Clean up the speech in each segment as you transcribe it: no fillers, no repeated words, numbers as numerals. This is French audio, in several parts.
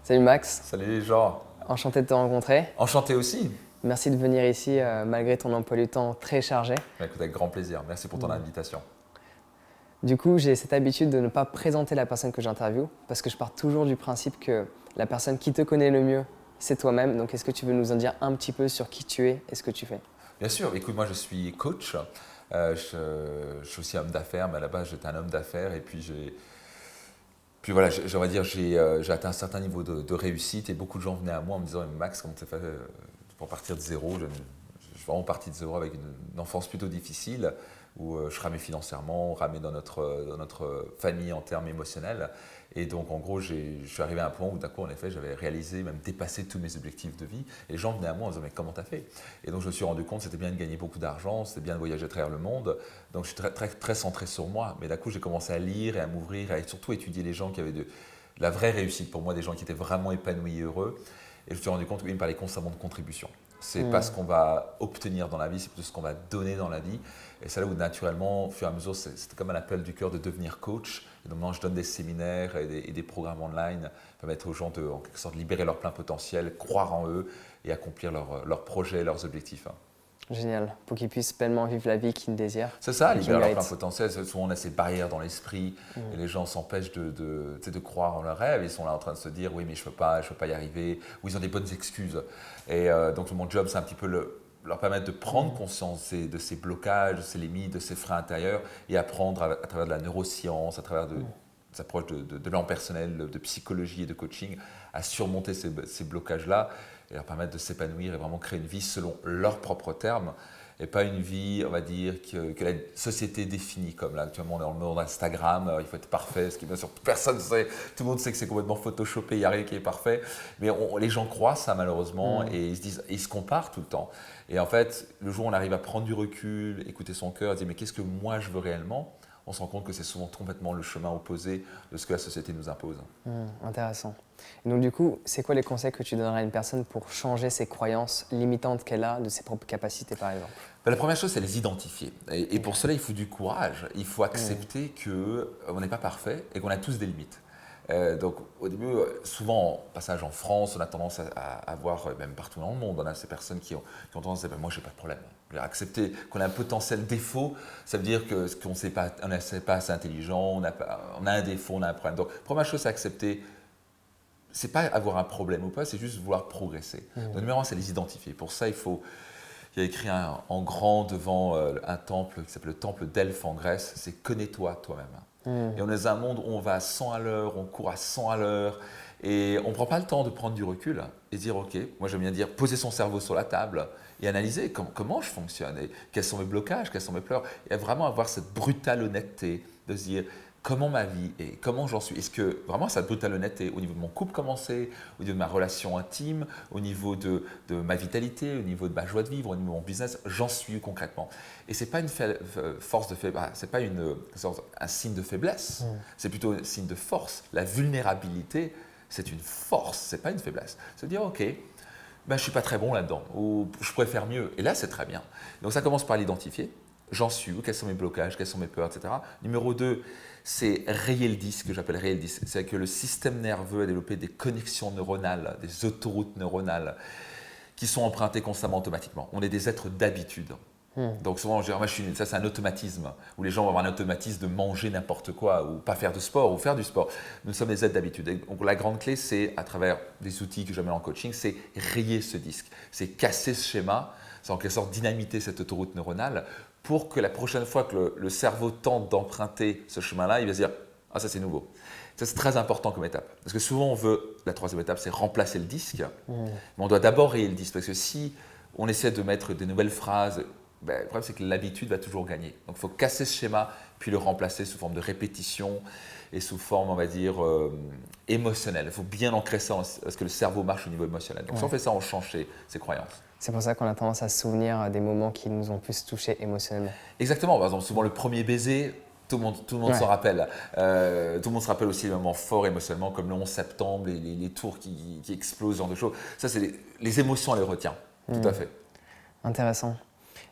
Salut Max, Salut Jean, enchanté de te rencontrer. enchanté aussi. Merci de venir ici malgré ton emploi du temps très chargé. Écoute, avec grand plaisir, merci pour ton invitation. Du coup, j'ai cette habitude de ne pas présenter la personne que j'interviewe parce que je pars toujours du principe que la personne qui te connaît le mieux, c'est toi-même. Donc est-ce que tu veux nous en dire un petit peu sur qui tu es et ce que tu fais? Bien sûr, écoute, moi je suis coach, je suis aussi homme d'affaires, mais à la base j'étais un homme d'affaires et puis voilà, on va dire j'ai atteint un certain niveau de réussite et beaucoup de gens venaient à moi en me disant Max, comment tu as fait pour partir de zéro? Je suis vraiment parti de zéro avec une enfance plutôt difficile où je ramais financièrement, on ramait dans notre famille en termes émotionnels. Et donc en gros, je suis arrivé à un point où d'un coup, en effet, j'avais réalisé, même dépassé tous mes objectifs de vie. Et les gens venaient à moi en disant mais comment t'as fait? Et donc je me suis rendu compte que c'était bien de gagner beaucoup d'argent, c'était bien de voyager à travers le monde. Donc je suis très centré sur moi. Mais d'un coup, j'ai commencé à lire et à m'ouvrir, et surtout étudier les gens qui avaient de la vraie réussite pour moi, des gens qui étaient vraiment épanouis et heureux. Et je me suis rendu compte qu'ils me parlaient constamment de contribution. C'est pas ce qu'on va obtenir dans la vie, c'est plutôt ce qu'on va donner dans la vie. Et c'est là où naturellement, au fur et à mesure, c'était comme un appel du cœur de devenir coach. Et donc maintenant, je donne des séminaires et des programmes online pour permettre aux gens de, en quelque sorte, libérer leur plein potentiel, croire en eux et accomplir leurs projets, leurs objectifs. Génial, pour qu'ils puissent pleinement vivre la vie qu'ils désirent. C'est ça, et qu'ils libérer leur méritent. plein potentiel. Souvent, on a ces barrières dans l'esprit et les gens s'empêchent tu sais, de croire en leurs rêves. Ils sont là en train de se dire oui, mais je peux pas y arriver, ou ils ont des bonnes excuses. Et donc, mon job, c'est un petit peu leur permettre de prendre conscience de ces blocages, de ces limites, de ces freins intérieurs et apprendre à travers de la neuroscience, à travers des approches de l'an personnel, de psychologie et de coaching, à surmonter ces blocages-là et leur permettre de s'épanouir et vraiment créer une vie selon leurs propres termes et pas une vie, on va dire, que la société définit comme là. Actuellement, on est dans le monde Instagram, il faut être parfait, ce qui bien sûr personne sait, tout le monde sait que c'est complètement photoshopé, il n'y a rien qui est parfait, mais les gens croient ça malheureusement et ils se disent, ils se comparent tout le temps. Et en fait, le jour où on arrive à prendre du recul, écouter son cœur, dire mais qu'est-ce que moi je veux réellement, on se rend compte que c'est souvent complètement le chemin opposé de ce que la société nous impose. Intéressant. Et donc du coup, c'est quoi les conseils que tu donnerais à une personne pour changer ses croyances limitantes qu'elle a de ses propres capacités par exemple? La première chose, c'est les identifier. Et pour cela, il faut du courage. Il faut accepter qu'on n'est pas parfait et qu'on a tous des limites. Donc au début, souvent, en passage en France, on a tendance à voir, même partout dans le monde, on a ces personnes qui ont tendance à dire moi, je n'ai pas de problème. Accepter qu'on a un potentiel défaut, ça veut dire qu'on n'est pas assez intelligent, on a un défaut, on a un problème. Donc première chose, c'est accepter. C'est pas avoir un problème ou pas, c'est juste vouloir progresser. Donc numéro un, c'est les identifier. Pour ça, il y a écrit en grand devant un temple qui s'appelle le temple d'Elphes en Grèce, c'est « connais-toi toi-même ». Et on est dans un monde où on va à 100 à l'heure, on court à 100 à l'heure et on ne prend pas le temps de prendre du recul et dire ok, moi j'aime bien dire poser son cerveau sur la table et analyser comment je fonctionne et quels sont mes blocages, quelles sont mes peurs et vraiment avoir cette brutale honnêteté de se dire comment ma vie est, comment j'en suis. Est-ce que vraiment cette brutale honnêteté au niveau de mon couple commencé, au niveau de ma relation intime, au niveau de ma vitalité, au niveau de ma joie de vivre, au niveau de mon business, j'en suis concrètement. Et ce n'est pas une force de faiblesse, c'est pas un signe de faiblesse, c'est plutôt un signe de force. La vulnérabilité, c'est une force, ce n'est pas une faiblesse. Se dire ok, ben, je ne suis pas très bon là-dedans, ou je pourrais faire mieux. Et là, c'est très bien. Donc ça commence par l'identifier. J'en suis où, quels sont mes blocages, quelles sont mes peurs, etc. Numéro 2, c'est rayer le disque, que j'appelle rayer le disque. C'est que le système nerveux a développé des connexions neuronales, des autoroutes neuronales qui sont empruntées constamment automatiquement. On est des êtres d'habitude. Donc souvent, ça c'est un automatisme, où les gens vont avoir un automatisme de manger n'importe quoi, ou pas faire de sport, ou faire du sport. Nous sommes des êtres d'habitude. Donc la grande clé, c'est à travers des outils que j'amène en coaching, c'est rayer ce disque, c'est casser ce schéma, c'est en quelque sorte dynamiter cette autoroute neuronale pour que la prochaine fois que le cerveau tente d'emprunter ce chemin-là, il va se dire « Ah, ça c'est nouveau ». Ça c'est très important comme étape. Parce que souvent on veut, la troisième étape, c'est remplacer le disque, mais on doit d'abord rayer le disque. Parce que si on essaie de mettre des nouvelles phrases, le problème c'est que l'habitude va toujours gagner. Donc il faut casser ce schéma, puis le remplacer sous forme de répétition et sous forme, on va dire, émotionnelle. Il faut bien ancrer ça parce que le cerveau marche au niveau émotionnel. Donc si on fait ça, on change ses croyances. C'est pour ça qu'on a tendance à se souvenir des moments qui nous ont plus touchés émotionnellement. Exactement. Par exemple, souvent le premier baiser, tout le monde s'en rappelle. Tout le monde se rappelle aussi des moments forts émotionnellement, comme le 11 septembre, les tours qui explosent, ce genre de choses. Ça, c'est les émotions, on les retient. Tout à fait. Intéressant.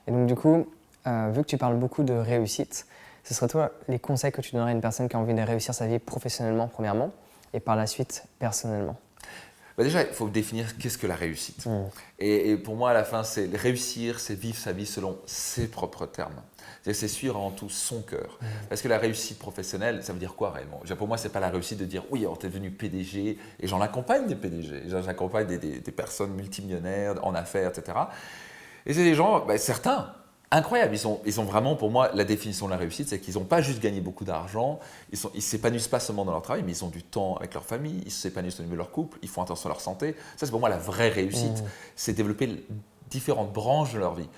Et donc du coup, vu que tu parles beaucoup de réussite, ce serait toi les conseils que tu donnerais à une personne qui a envie de réussir sa vie professionnellement premièrement et par la suite personnellement? Déjà, il faut définir qu'est-ce que la réussite. Et pour moi, à la fin, c'est réussir, c'est vivre sa vie selon ses propres termes. C'est suivre avant tout son cœur. Parce que la réussite professionnelle, ça veut dire quoi réellement? Pour moi, ce n'est pas la réussite de dire oui, alors tu es devenu PDG, et j'en accompagne des PDG, j'accompagne des personnes multimillionnaires en affaires, etc. Et c'est des gens, certains, incroyables. Ils ont vraiment, pour moi, la définition de la réussite, c'est qu'ils n'ont pas juste gagné beaucoup d'argent, ils ne s'épanouissent pas seulement dans leur travail, mais ils ont du temps avec leur famille, ils s'épanouissent au niveau de leur couple, ils font attention à leur santé. Ça, c'est pour moi la vraie réussite. C'est développer différentes branches de leur vie.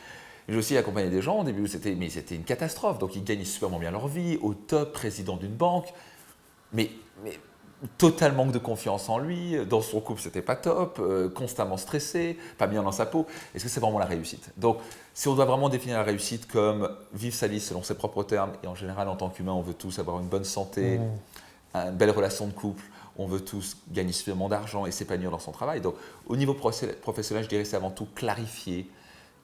J'ai aussi accompagné des gens au début où c'était une catastrophe. Donc ils gagnent super bien leur vie, au top, président d'une banque, mais total manque de confiance en lui, dans son couple c'était pas top, constamment stressé, pas bien dans sa peau. Est-ce que c'est vraiment la réussite? Donc si on doit vraiment définir la réussite comme vivre sa vie selon ses propres termes, et en général en tant qu'humain on veut tous avoir une bonne santé, une belle relation de couple, on veut tous gagner suffisamment d'argent et s'épanouir dans son travail. Donc au niveau professionnel, je dirais que c'est avant tout clarifier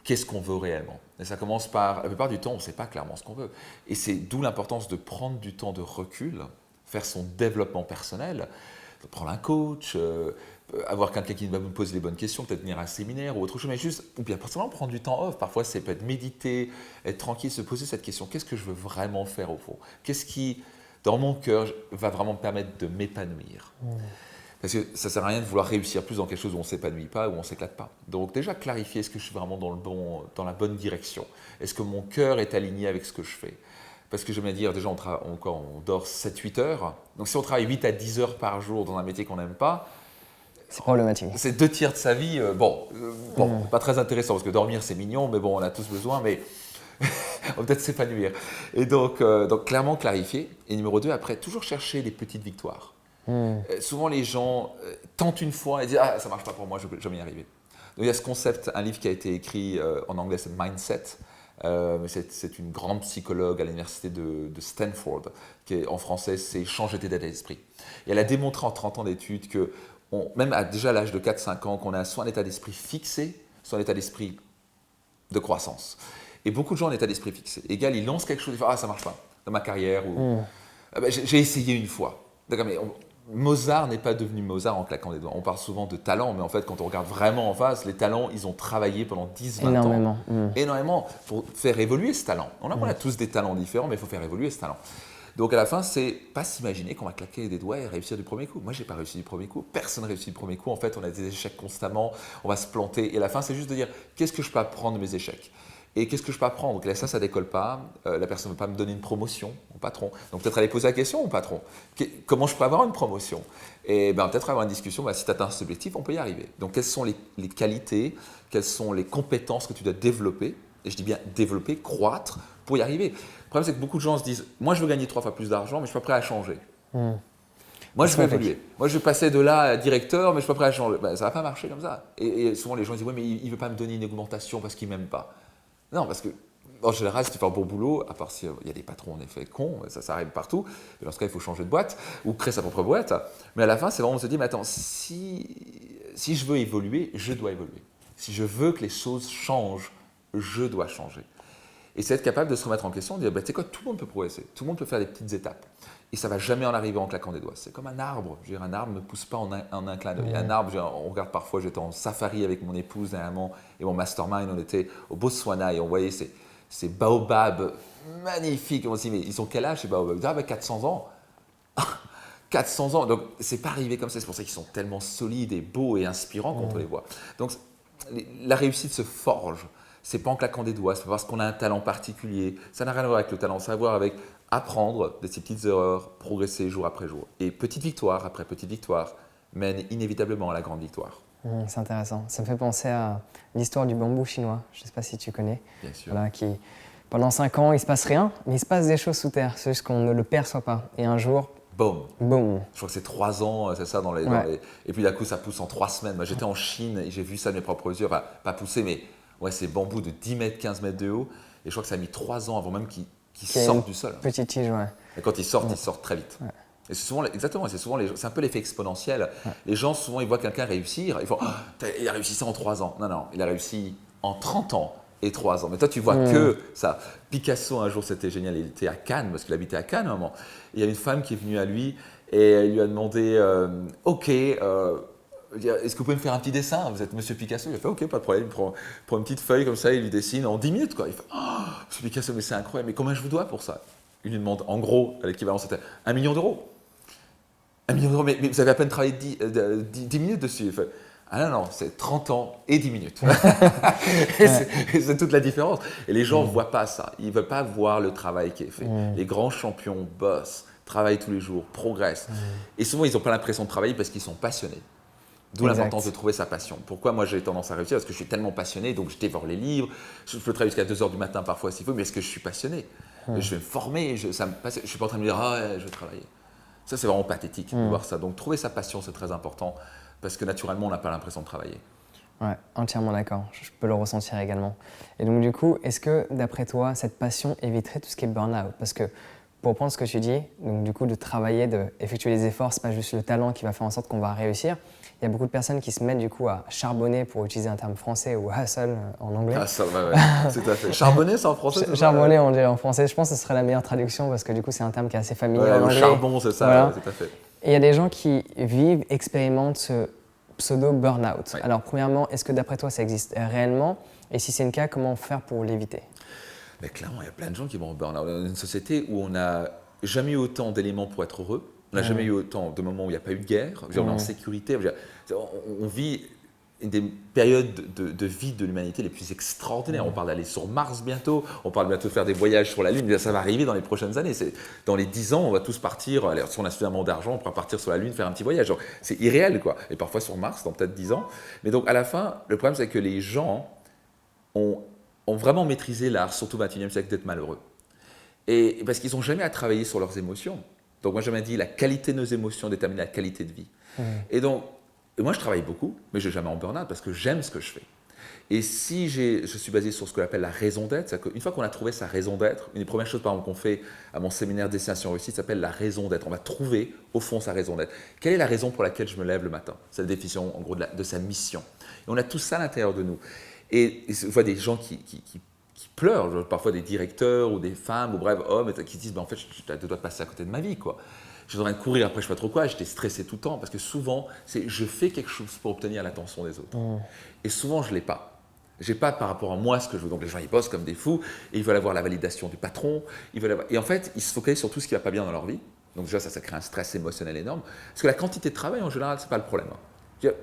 qu'est-ce qu'on veut réellement. Et ça commence par, la plupart du temps, on ne sait pas clairement ce qu'on veut. Et c'est d'où l'importance de prendre du temps de recul, faire son développement personnel, de prendre un coach, avoir quelqu'un qui va vous poser les bonnes questions, peut-être venir à un séminaire ou autre chose, mais juste, ou bien personnellement prendre du temps off. Parfois, c'est peut-être méditer, être tranquille, se poser cette question, qu'est-ce que je veux vraiment faire au fond? Qu'est-ce qui, dans mon cœur, va vraiment me permettre de m'épanouir? Parce que ça ne sert à rien de vouloir réussir plus dans quelque chose où on ne s'épanouit pas, où on ne s'éclate pas. Donc déjà, clarifier, est-ce que je suis vraiment dans la bonne direction? Est-ce que mon cœur est aligné avec ce que je fais? Parce que j'aime bien dire, déjà, on dort 7-8 heures. Donc si on travaille 8 à 10 heures par jour dans un métier qu'on n'aime pas, c'est problématique. C'est 2 tiers de sa vie. Pas très intéressant, parce que dormir, c'est mignon, mais bon, on a tous besoin, mais on va peut-être s'épanouir. Et donc, clairement, clarifier. Et numéro 2, après, toujours chercher les petites victoires. Souvent, les gens tentent une fois et disent « Ah, ça ne marche pas pour moi, je ne vais jamais y arriver ». Donc, il y a ce concept, un livre qui a été écrit en anglais, c'est Mindset. C'est une grande psychologue à l'université de Stanford, qui en français, c'est changer d'état d'esprit. Et elle a démontré en 30 ans d'études que, même déjà à l'âge de 4-5 ans, qu'on a soit un état d'esprit fixé, soit un état d'esprit de croissance. Et beaucoup de gens ont un état d'esprit fixé. Égal, ils lancent quelque chose, ils font « Ah, ça ne marche pas dans ma carrière. » ou j'ai essayé une fois. D'accord, mais Mozart n'est pas devenu Mozart en claquant des doigts. On parle souvent de talent, mais en fait, quand on regarde vraiment en face, les talents, ils ont travaillé pendant 10-20 ans. Énormément pour faire évoluer ce talent. On a tous des talents différents, mais il faut faire évoluer ce talent. Donc à la fin, c'est pas s'imaginer qu'on va claquer des doigts et réussir du premier coup. Moi, j'ai pas réussi du premier coup. Personne n'a réussi du premier coup. En fait, on a des échecs constamment. On va se planter. Et à la fin, c'est juste de dire qu'est-ce que je peux apprendre de mes échecs. Et qu'est-ce que je peux apprendre? Donc là, ça décolle pas. La personne ne veut pas me donner une promotion, mon patron. Donc peut-être aller poser la question au patron. Comment je peux avoir une promotion? Et peut-être avoir une discussion. Si tu atteins cet objectif, on peut y arriver. Donc quelles sont les qualités, quelles sont les compétences que tu dois développer? Et je dis bien développer, croître pour y arriver. Le problème, c'est que beaucoup de gens se disent moi, je veux gagner 3 fois plus d'argent, mais je ne suis pas prêt à changer. Moi, je veux évoluer. Moi, je vais passer de là à directeur, mais je ne suis pas prêt à changer. Ça ne va pas marcher comme ça. Et souvent, les gens disent oui, mais il ne veut pas me donner une augmentation parce qu'il ne m'aime pas. Non, parce que en général, si tu fais un bon boulot, à part s'il y a des patrons en effet cons, ça arrive partout, et dans ce cas, il faut changer de boîte ou créer sa propre boîte. Mais à la fin, c'est vraiment on se dit, mais attends, si je veux évoluer, je dois évoluer. Si je veux que les choses changent, je dois changer. Et c'est être capable de se remettre en question, de dire, tu sais quoi, tout le monde peut progresser, tout le monde peut faire des petites étapes. Et ça ne va jamais en arriver en claquant des doigts. C'est comme un arbre. Je veux dire, un arbre ne pousse pas en un clin d'œil. Un arbre, on regarde parfois, j'étais en safari avec mon épouse dernièrement et mon mastermind, on était au Botswana et on voyait ces baobabs magnifiques. On se dit, mais ils ont quel âge ces baobabs? Ils ont 400 ans. 400 ans. Donc, c'est pas arrivé comme ça. C'est pour ça qu'ils sont tellement solides et beaux et inspirants quand on les voit. Donc, la réussite se forge. C'est pas en claquant des doigts, c'est pas parce qu'on a un talent particulier. Ça n'a rien à voir avec le talent, ça a à voir avec apprendre de ces petites erreurs, progresser jour après jour. Et petite victoire après petite victoire mène inévitablement à la grande victoire. C'est intéressant. Ça me fait penser à l'histoire du bambou chinois. Je ne sais pas si tu connais. Bien sûr. Voilà, pendant 5 ans, il ne se passe rien, mais il se passe des choses sous terre. C'est juste qu'on ne le perçoit pas. Et un jour, boum. Je crois que c'est 3 ans, c'est ça, dans les... Et puis d'un coup, ça pousse en 3 semaines. Moi, j'étais en Chine et j'ai vu ça de mes propres yeux. Enfin, pas pousser, mais c'est bambou de 10 mètres, 15 mètres de haut. Et je crois que ça a mis 3 ans avant même qu'il sorte du sol. Petite tige, ouais. Et quand ils sortent très vite. Ouais. Et c'est souvent, exactement, c'est un peu l'effet exponentiel. Ouais. Les gens, souvent, ils voient quelqu'un réussir, ils font il a réussi ça en 3 ans. Non, il a réussi en 30 ans et 3 ans. Mais toi, tu vois que ça. Picasso, un jour, c'était génial, il était à Cannes, parce qu'il habitait à Cannes à un moment. Et il y a une femme qui est venue à lui et elle lui a demandé est-ce que vous pouvez me faire un petit dessin? Vous êtes Monsieur Picasso? Il a fait ok, pas de problème. Il prend une petite feuille comme ça, il lui dessine en 10 minutes. Quoi. Il fait oh, Monsieur Picasso, mais c'est incroyable, mais combien je vous dois pour ça? Il lui demande, en gros, l'équivalent c'était 1 million d'euros. 1 million d'euros, mais vous avez à peine travaillé 10 minutes dessus. Il fait, ah non, c'est 30 ans et 10 minutes. Et c'est toute la différence. Et les gens ne voient pas ça. Ils ne veulent pas voir le travail qui est fait. Les grands champions bossent, travaillent tous les jours, progressent. Et souvent, ils n'ont pas l'impression de travailler parce qu'ils sont passionnés. D'où l'importance de trouver sa passion. Pourquoi moi j'ai tendance à réussir? Parce que je suis tellement passionné, donc je dévore les livres. Je peux travailler jusqu'à 2h du matin parfois s'il faut, mais est-ce que je suis passionné? Je vais me former, je ne suis pas en train de me dire ah ouais, je vais travailler. Ça, c'est vraiment pathétique de voir ça. Donc, trouver sa passion, c'est très important parce que naturellement, on n'a pas l'impression de travailler. Ouais, entièrement d'accord. Je peux le ressentir également. Et donc, du coup, est-ce que, d'après toi, cette passion éviterait tout ce qui est burn-out? Parce que, pour reprendre ce que tu dis, donc du coup, de travailler, d'effectuer les efforts, ce n'est pas juste le talent qui va faire en sorte qu'on va réussir. Il y a beaucoup de personnes qui se mettent du coup à charbonner, pour utiliser un terme français, ou hustle en anglais. Hustle, ouais, tout à fait. Charbonner, c'est en français? Charbonner, on dirait en français. Je pense que ce serait la meilleure traduction parce que du coup, c'est un terme qui est assez familier en anglais. Le charbon, c'est ça, voilà. tout à fait. Et il y a des gens qui vivent, expérimentent ce pseudo-burnout. Ouais. Alors, premièrement, est-ce que d'après toi, ça existe réellement? Et si c'est le cas, comment faire pour l'éviter? Mais clairement, il y a plein de gens qui vont au burn-out. On est dans une société où on n'a jamais eu autant d'éléments pour être heureux. On n'a jamais eu autant de moments où il n'y a pas eu de guerre. On est en sécurité. On vit une des périodes de vie de l'humanité les plus extraordinaires. On parle d'aller sur Mars bientôt. On parle bientôt de faire des voyages sur la Lune. Ça va arriver dans les prochaines années. Dans les 10 ans, on va tous partir. Alors, si on a suffisamment d'argent, on pourra partir sur la Lune, faire un petit voyage. C'est irréel, quoi. Et parfois sur Mars, dans peut-être 10 ans. Mais donc, à la fin, le problème, c'est que les gens ont vraiment maîtrisé l'art, surtout au XXIe siècle, d'être malheureux. Et parce qu'ils n'ont jamais à travailler sur leurs émotions. Donc moi, j'ai jamais dit la qualité de nos émotions détermine la qualité de vie. Et donc, moi, je travaille beaucoup, mais je ne vais jamais en burn-out parce que j'aime ce que je fais. Et si je suis basé sur ce qu'on appelle la raison d'être, c'est-à-dire qu'une fois qu'on a trouvé sa raison d'être, une des premières choses par exemple qu'on fait à mon séminaire Destination Réussite s'appelle la raison d'être. On va trouver au fond sa raison d'être. Quelle est la raison pour laquelle je me lève le matin? C'est la définition en gros de sa mission. Et on a tout ça à l'intérieur de nous. Et je vois des gens qui pleurent, parfois des directeurs ou des femmes ou bref hommes qui disent en fait je dois passer à côté de ma vie quoi. Je suis en train de courir après je ne sais pas trop quoi, j'étais stressé tout le temps parce que souvent c'est je fais quelque chose pour obtenir l'attention des autres. Et souvent je ne l'ai pas. Je n'ai pas par rapport à moi ce que je veux. Donc les gens ils bossent comme des fous et ils veulent avoir la validation du patron. Et en fait ils se focalisent sur tout ce qui ne va pas bien dans leur vie. Donc déjà ça crée un stress émotionnel énorme. Parce que la quantité de travail en général ce n'est pas le problème.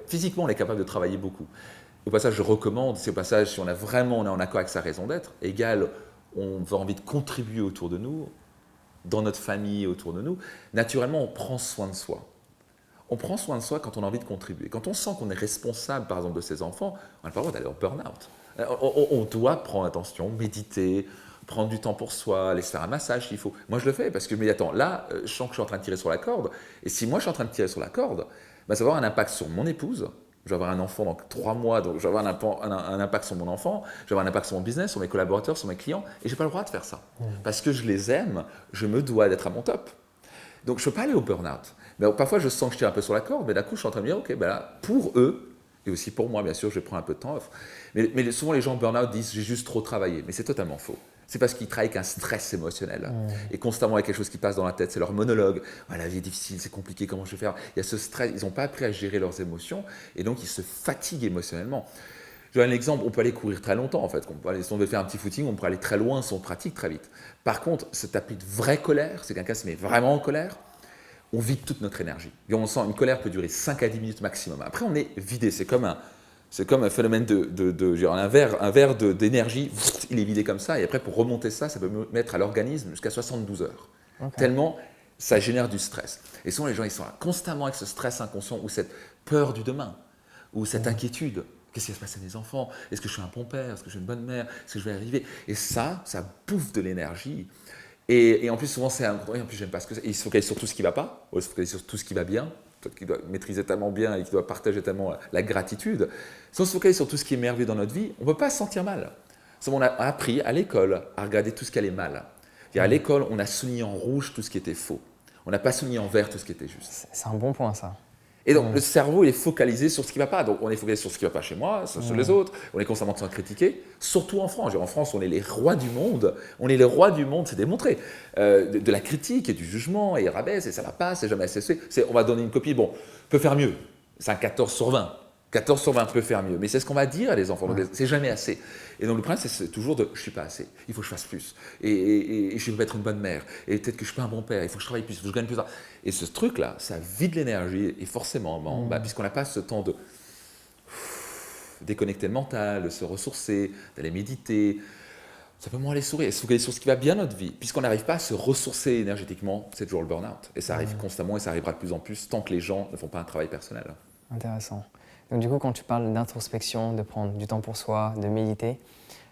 Physiquement on est capable de travailler beaucoup. Au passage, je recommande, c'est au passage, si on est en accord avec sa raison d'être, égal, on a envie de contribuer autour de nous, dans notre famille autour de nous, naturellement, on prend soin de soi. On prend soin de soi quand on a envie de contribuer. Quand on sent qu'on est responsable, par exemple, de ses enfants, on n'a pas le droit d'aller au burn-out. On doit prendre attention, méditer, prendre du temps pour soi, aller se faire un massage s'il faut. Moi, je le fais parce que je me dis, attends, là, je sens que je suis en train de tirer sur la corde. Et si moi, je suis en train de tirer sur la corde, ça va avoir un impact sur mon épouse. Je vais avoir un enfant dans 3 mois, donc je vais avoir un impact sur mon enfant, je vais avoir un impact sur mon business, sur mes collaborateurs, sur mes clients, et je n'ai pas le droit de faire ça. Parce que je les aime, je me dois d'être à mon top. Donc je ne peux pas aller au burn-out. Mais parfois je sens que je tire un peu sur la corde, mais d'un coup je suis en train de me dire, ok, ben là, pour eux, et aussi pour moi bien sûr, je vais prendre un peu de temps off. Mais souvent les gens burn-out disent, j'ai juste trop travaillé, mais c'est totalement faux. C'est parce qu'ils travaillent avec un stress émotionnel. Et constamment, il y a quelque chose qui passe dans la tête, c'est leur monologue. Ah, la vie est difficile, c'est compliqué, comment je vais faire? Il y a ce stress, ils n'ont pas appris à gérer leurs émotions, et donc ils se fatiguent émotionnellement. Je donne un exemple, on peut aller courir très longtemps en fait. Si on veut faire un petit footing, on peut aller très loin si on pratique très vite. Par contre, ce tapis de vraie colère, c'est quelqu'un qui se met vraiment en colère, on vide toute notre énergie. Et on sent une colère peut durer 5 à 10 minutes maximum. Après, on est vidé, c'est comme un phénomène un verre d'énergie, il est vidé comme ça, et après pour remonter ça peut mettre à l'organisme jusqu'à 72 heures. Okay. Tellement ça génère du stress. Et souvent les gens ils sont constamment avec ce stress inconscient ou cette peur du demain, ou cette inquiétude. Qu'est-ce qui va se passer à mes enfants? Est-ce que je suis un bon père? Est-ce que je suis une bonne mère? Est-ce que je vais arriver? Et ça bouffe de l'énergie. Et en plus souvent et en plus j'aime pas ce que c'est. Ils se focalisent sur tout ce qui ne va pas, ou ils se focalisent sur tout ce qui va bien. Qui doit maîtriser tellement bien et qui doit partager tellement la gratitude, si on se focalise sur tout ce qui est merveilleux dans notre vie, on ne peut pas se sentir mal. On a appris à l'école à regarder tout ce qui allait mal. À l'école, on a souligné en rouge tout ce qui était faux. On n'a pas souligné en vert tout ce qui était juste. C'est un bon point, ça. Et donc, le cerveau il est focalisé sur ce qui ne va pas. Donc, on est focalisé sur ce qui ne va pas chez moi, sur les autres. On est constamment en train de critiquer, surtout en France. En France, on est les rois du monde. On est les rois du monde, c'est démontré. De la critique et du jugement, et rabaisse, et ça ne va pas, c'est jamais assez. On va donner une copie, bon, on peut faire mieux. c'est un 14 sur 20. 14 sur 20 peut faire mieux, mais c'est ce qu'on va dire à les enfants, donc c'est jamais assez. Et donc le problème, c'est toujours de je suis pas assez, il faut que je fasse plus, et je vais être une bonne mère, et peut-être que je suis pas un bon père, il faut que je travaille plus, il faut que je gagne plus d'argent. Et ce truc-là, ça vide l'énergie, et forcément, puisqu'on n'a pas ce temps de déconnecter le mental, de se ressourcer, d'aller méditer, simplement aller sourire, et se focaliser sur ce qui va bien dans notre vie. Puisqu'on n'arrive pas à se ressourcer énergétiquement, c'est toujours le burn-out. Et ça arrive constamment, et ça arrivera de plus en plus tant que les gens ne font pas un travail personnel. Intéressant. Donc du coup, quand tu parles d'introspection, de prendre du temps pour soi, de méditer,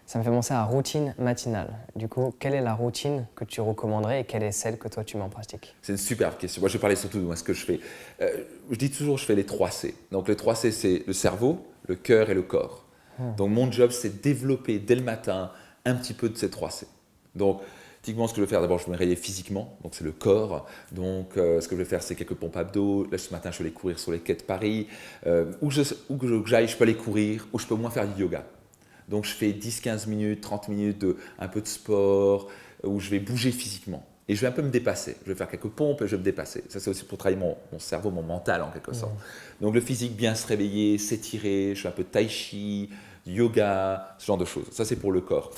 ça me fait penser à routine matinale. Du coup, quelle est la routine que tu recommanderais et quelle est celle que toi tu mets en pratique? C'est une superbe question. Moi, je vais parler surtout de moi, ce que je fais. Je dis toujours, je fais les 3 C. Donc les 3 C, c'est le cerveau, le cœur et le corps. Donc mon job, c'est développer dès le matin un petit peu de ces 3 C. Donc, typiquement, ce que je vais faire, d'abord, je vais me réveiller physiquement, donc c'est le corps. Donc, ce que je vais faire, c'est quelques pompes abdos. Là, ce matin, je vais aller courir sur les quais de Paris. Où que j'aille, je peux aller courir, ou je peux au moins faire du yoga. Donc, je fais 10-15 minutes, 30 minutes de un peu de sport, où je vais bouger physiquement. Et je vais un peu me dépasser. Je vais faire quelques pompes et je vais me dépasser. Ça, c'est aussi pour travailler mon cerveau, mon mental, en quelque sorte. Donc, le physique, bien se réveiller, s'étirer, je fais un peu de tai chi, yoga, ce genre de choses. Ça, c'est pour le corps.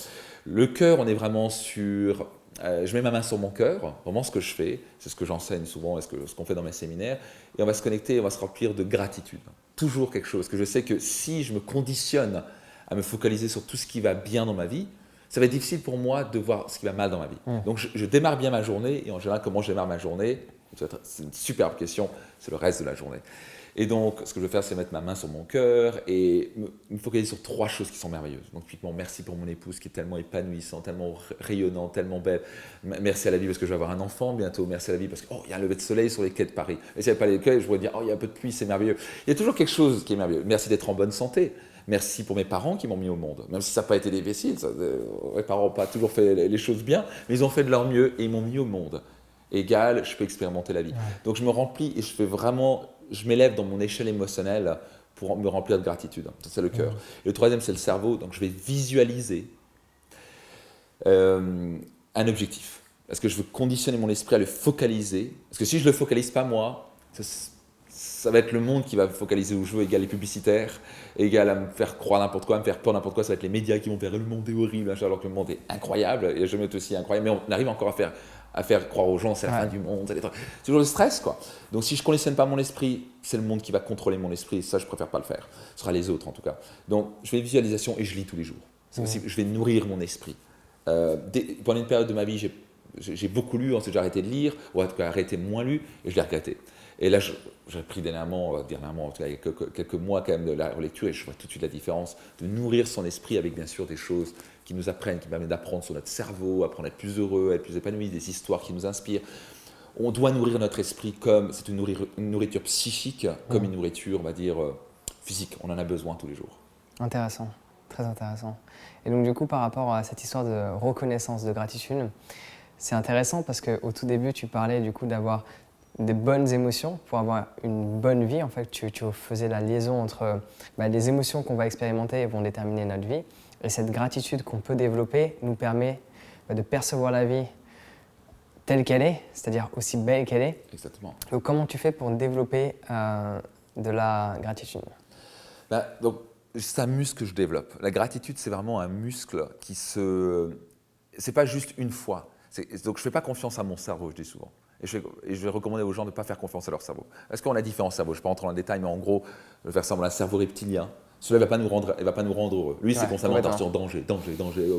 Le cœur, on est vraiment sur... je mets ma main sur mon cœur, vraiment ce que je fais, c'est ce que j'enseigne souvent et ce qu'on fait dans mes séminaires, et on va se connecter, on va se remplir de gratitude. Toujours quelque chose, parce que je sais que si je me conditionne à me focaliser sur tout ce qui va bien dans ma vie, ça va être difficile pour moi de voir ce qui va mal dans ma vie. Donc je démarre bien ma journée, et en général, comment je démarre ma journée, c'est une superbe question, c'est le reste de la journée. Et donc, ce que je vais faire, c'est mettre ma main sur mon cœur et me focaliser sur 3 choses qui sont merveilleuses. Donc, typiquement, merci pour mon épouse qui est tellement épanouissante, tellement rayonnante, tellement belle. Merci à la vie parce que je vais avoir un enfant bientôt. Merci à la vie parce qu'il y a un lever de soleil sur les quais de Paris. Et s'il n'y avait pas les quais, je pourrais dire, il y a un peu de pluie, c'est merveilleux. Il y a toujours quelque chose qui est merveilleux. Merci d'être en bonne santé. Merci pour mes parents qui m'ont mis au monde. Même si ça n'a pas été difficile, mes parents n'ont pas toujours fait les choses bien, mais ils ont fait de leur mieux et ils m'ont mis au monde. Égal, je peux expérimenter la vie. Donc, je me remplis et je fais vraiment... Je m'élève dans mon échelle émotionnelle pour me remplir de gratitude. Ça, c'est le cœur. Et le troisième, c'est le cerveau. Donc, je vais visualiser un objectif. Parce que je veux conditionner mon esprit à le focaliser. Parce que si je ne le focalise pas, moi, ça va être le monde qui va me focaliser où je veux, égal les publicitaires, égal à me faire croire n'importe quoi, à me faire peur n'importe quoi. Ça va être les médias qui vont faire « le monde est horrible », alors que le monde est incroyable. Et je vais aussi incroyable. Mais on arrive encore à faire croire aux gens c'est la fin du monde, c'est toujours le stress, quoi. Donc si je ne conditionne pas mon esprit, c'est le monde qui va contrôler mon esprit, et ça je préfère pas le faire. Ce sera les autres en tout cas. Donc je fais visualisation et je lis tous les jours. Je vais nourrir mon esprit. Pendant une période de ma vie, j'ai beaucoup lu, ensuite j'ai arrêté de lire, ou en tout cas arrêté moins lu, et je l'ai regretté. Et là, j'ai pris dernièrement, en tout cas, il y a quelques mois quand même de la relecture, et je vois tout de suite la différence de nourrir son esprit avec bien sûr des choses qui nous apprennent, qui permettent d'apprendre sur notre cerveau, apprendre à être plus heureux, à être plus épanoui, des histoires qui nous inspirent. On doit nourrir notre esprit comme, c'est une nourriture psychique, comme une nourriture, on va dire, physique. On en a besoin tous les jours. Intéressant, très intéressant. Et donc du coup, par rapport à cette histoire de reconnaissance, de gratitude, c'est intéressant parce qu'au tout début, tu parlais du coup d'avoir des bonnes émotions pour avoir une bonne vie. En fait, tu faisais la liaison entre les émotions qu'on va expérimenter vont déterminer notre vie. Et cette gratitude qu'on peut développer nous permet de percevoir la vie telle qu'elle est, c'est-à-dire aussi belle qu'elle est. Exactement. Donc, comment tu fais pour développer de la gratitude? Donc, c'est un muscle que je développe. La gratitude, c'est vraiment un muscle qui se... C'est pas juste une fois. Donc, je ne fais pas confiance à mon cerveau, je dis souvent. Et je vais recommander aux gens de ne pas faire confiance à leur cerveau. Parce qu'on a différents cerveaux. Je ne vais pas rentrer dans le détail, mais en gros, je vais faire ça dans un cerveau reptilien. Celui-là ne va pas nous rendre heureux. Lui, c'est constamment attention, danger,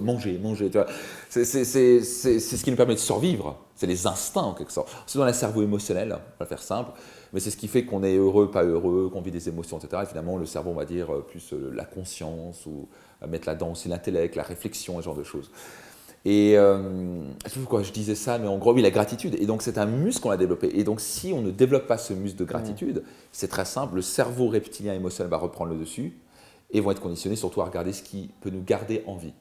manger. Tu vois. C'est ce qui nous permet de survivre. C'est les instincts, en quelque sorte. C'est dans un cerveau émotionnel, on va faire simple. Mais c'est ce qui fait qu'on est heureux, pas heureux, qu'on vit des émotions, etc. Et finalement, le cerveau, on va dire plus la conscience, ou mettre là-dedans aussi l'intellect, la réflexion, ce genre de choses. Et je sais pas pourquoi je disais ça, mais en gros, oui, la gratitude. Et donc, c'est un muscle qu'on a développé. Et donc, si on ne développe pas ce muscle de gratitude, c'est très simple, le cerveau reptilien émotionnel va reprendre le dessus et vont être conditionnés surtout à regarder ce qui peut nous garder en vie.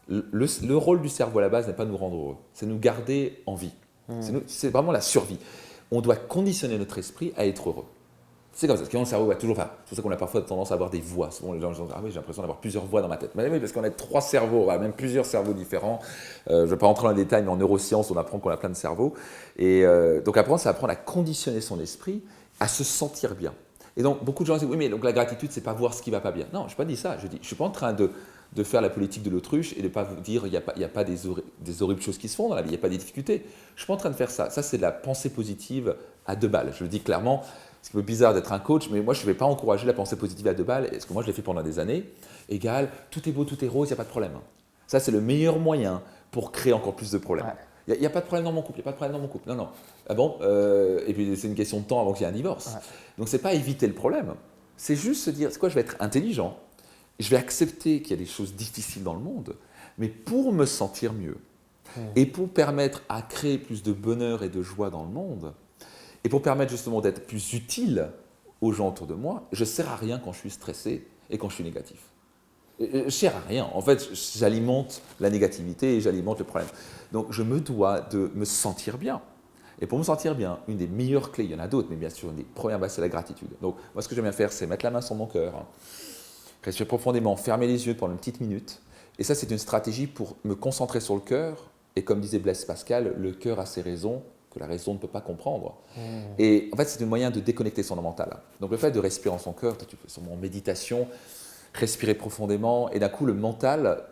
Le rôle du cerveau à la base n'est pas de nous rendre heureux, c'est nous garder en vie. C'est vraiment la survie. On doit conditionner notre esprit à être heureux. C'est comme ça, parce que le cerveau va toujours faire. C'est pour ça qu'on a parfois tendance à avoir des voix. Souvent, les gens disent « Ah oui, j'ai l'impression d'avoir plusieurs voix dans ma tête. » Mais oui, parce qu'on a 3 cerveaux, même plusieurs cerveaux différents. Je ne vais pas rentrer dans les détails, mais en neurosciences, on apprend qu'on a plein de cerveaux. Et donc, apprendre, c'est apprendre à conditionner son esprit à se sentir bien. Et donc, beaucoup de gens disent, oui, mais donc, la gratitude, c'est pas voir ce qui va pas bien. Non, je n'ai pas dit ça. Je ne suis pas en train de faire la politique de l'autruche et de ne pas vous dire, il n'y a pas des horribles choses qui se font dans la vie, il n'y a pas des difficultés. Je ne suis pas en train de faire ça. Ça, c'est de la pensée positive à 2 balles. Je le dis clairement, c'est un peu bizarre d'être un coach, mais moi, je ne vais pas encourager la pensée positive à 2 balles, parce que moi, je l'ai fait pendant des années. Égal, tout est beau, tout est rose, il n'y a pas de problème. Ça, c'est le meilleur moyen pour créer encore plus de problèmes. Ouais. Il n'y a pas de problème dans mon couple, il n'y a pas de problème dans mon couple. Non, non. Ah bon et puis, c'est une question de temps avant qu'il y ait un divorce. Ouais. Donc, ce n'est pas éviter le problème. C'est juste se dire, c'est quoi, je vais être intelligent, je vais accepter qu'il y a des choses difficiles dans le monde, mais pour me sentir mieux, et pour permettre à créer plus de bonheur et de joie dans le monde, et pour permettre justement d'être plus utile aux gens autour de moi, je ne sers à rien quand je suis stressé et quand je suis négatif. Je ne sers à rien. En fait, j'alimente la négativité et j'alimente le problème. Donc, je me dois de me sentir bien. Et pour me sentir bien, une des meilleures clés, il y en a d'autres, mais bien sûr, une des premières bases, c'est la gratitude. Donc, moi, ce que j'aime bien faire, c'est mettre la main sur mon cœur, respirer profondément, fermer les yeux pendant une petite minute. Et ça, c'est une stratégie pour me concentrer sur le cœur. Et comme disait Blaise Pascal, le cœur a ses raisons que la raison ne peut pas comprendre. Et en fait, c'est un moyen de déconnecter son mental. Donc, le fait de respirer en son cœur, tu fais sûrement en méditation, respirer profondément, et d'un coup, le mental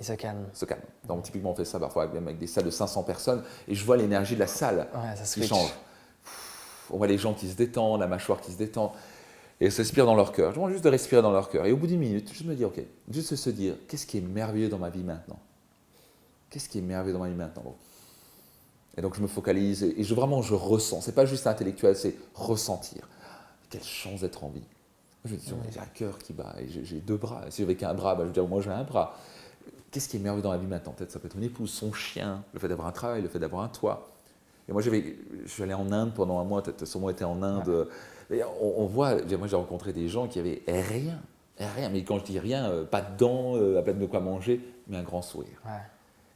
Il se calme. se calme. Donc, typiquement, on fait ça parfois même avec des salles de 500 personnes, et je vois l'énergie de la salle Ouais, ça qui switch. change. On voit les gens qui se détendent, la mâchoire qui se détend, et ils respirent dans leur cœur. Je demande juste de respirer dans leur cœur. Et au bout d'une minute, je me dis, ok, juste se dire, qu'est-ce qui est merveilleux dans ma vie maintenant? Qu'est-ce qui est merveilleux dans ma vie maintenant? Et donc, je me focalise, et vraiment, je ressens. Ce n'est pas juste intellectuel, c'est ressentir. Quelle chance d'être en vie. Je me dis, j'ai un cœur qui bat, et j'ai 2 bras. Si j'avais qu'un bras, je veux dire, moi j'ai un bras. Qu'est-ce qui est merveilleux dans la vie maintenant? Peut-être ça peut être mon épouse, son chien, le fait d'avoir un travail, le fait d'avoir un toit. Et moi, je suis allé en Inde pendant un mois, tu as sûrement été en Inde. Et on voit, moi j'ai rencontré des gens qui avaient rien, rien. Mais quand je dis rien, pas de dents, à peine de quoi manger, mais un grand sourire. Ouais.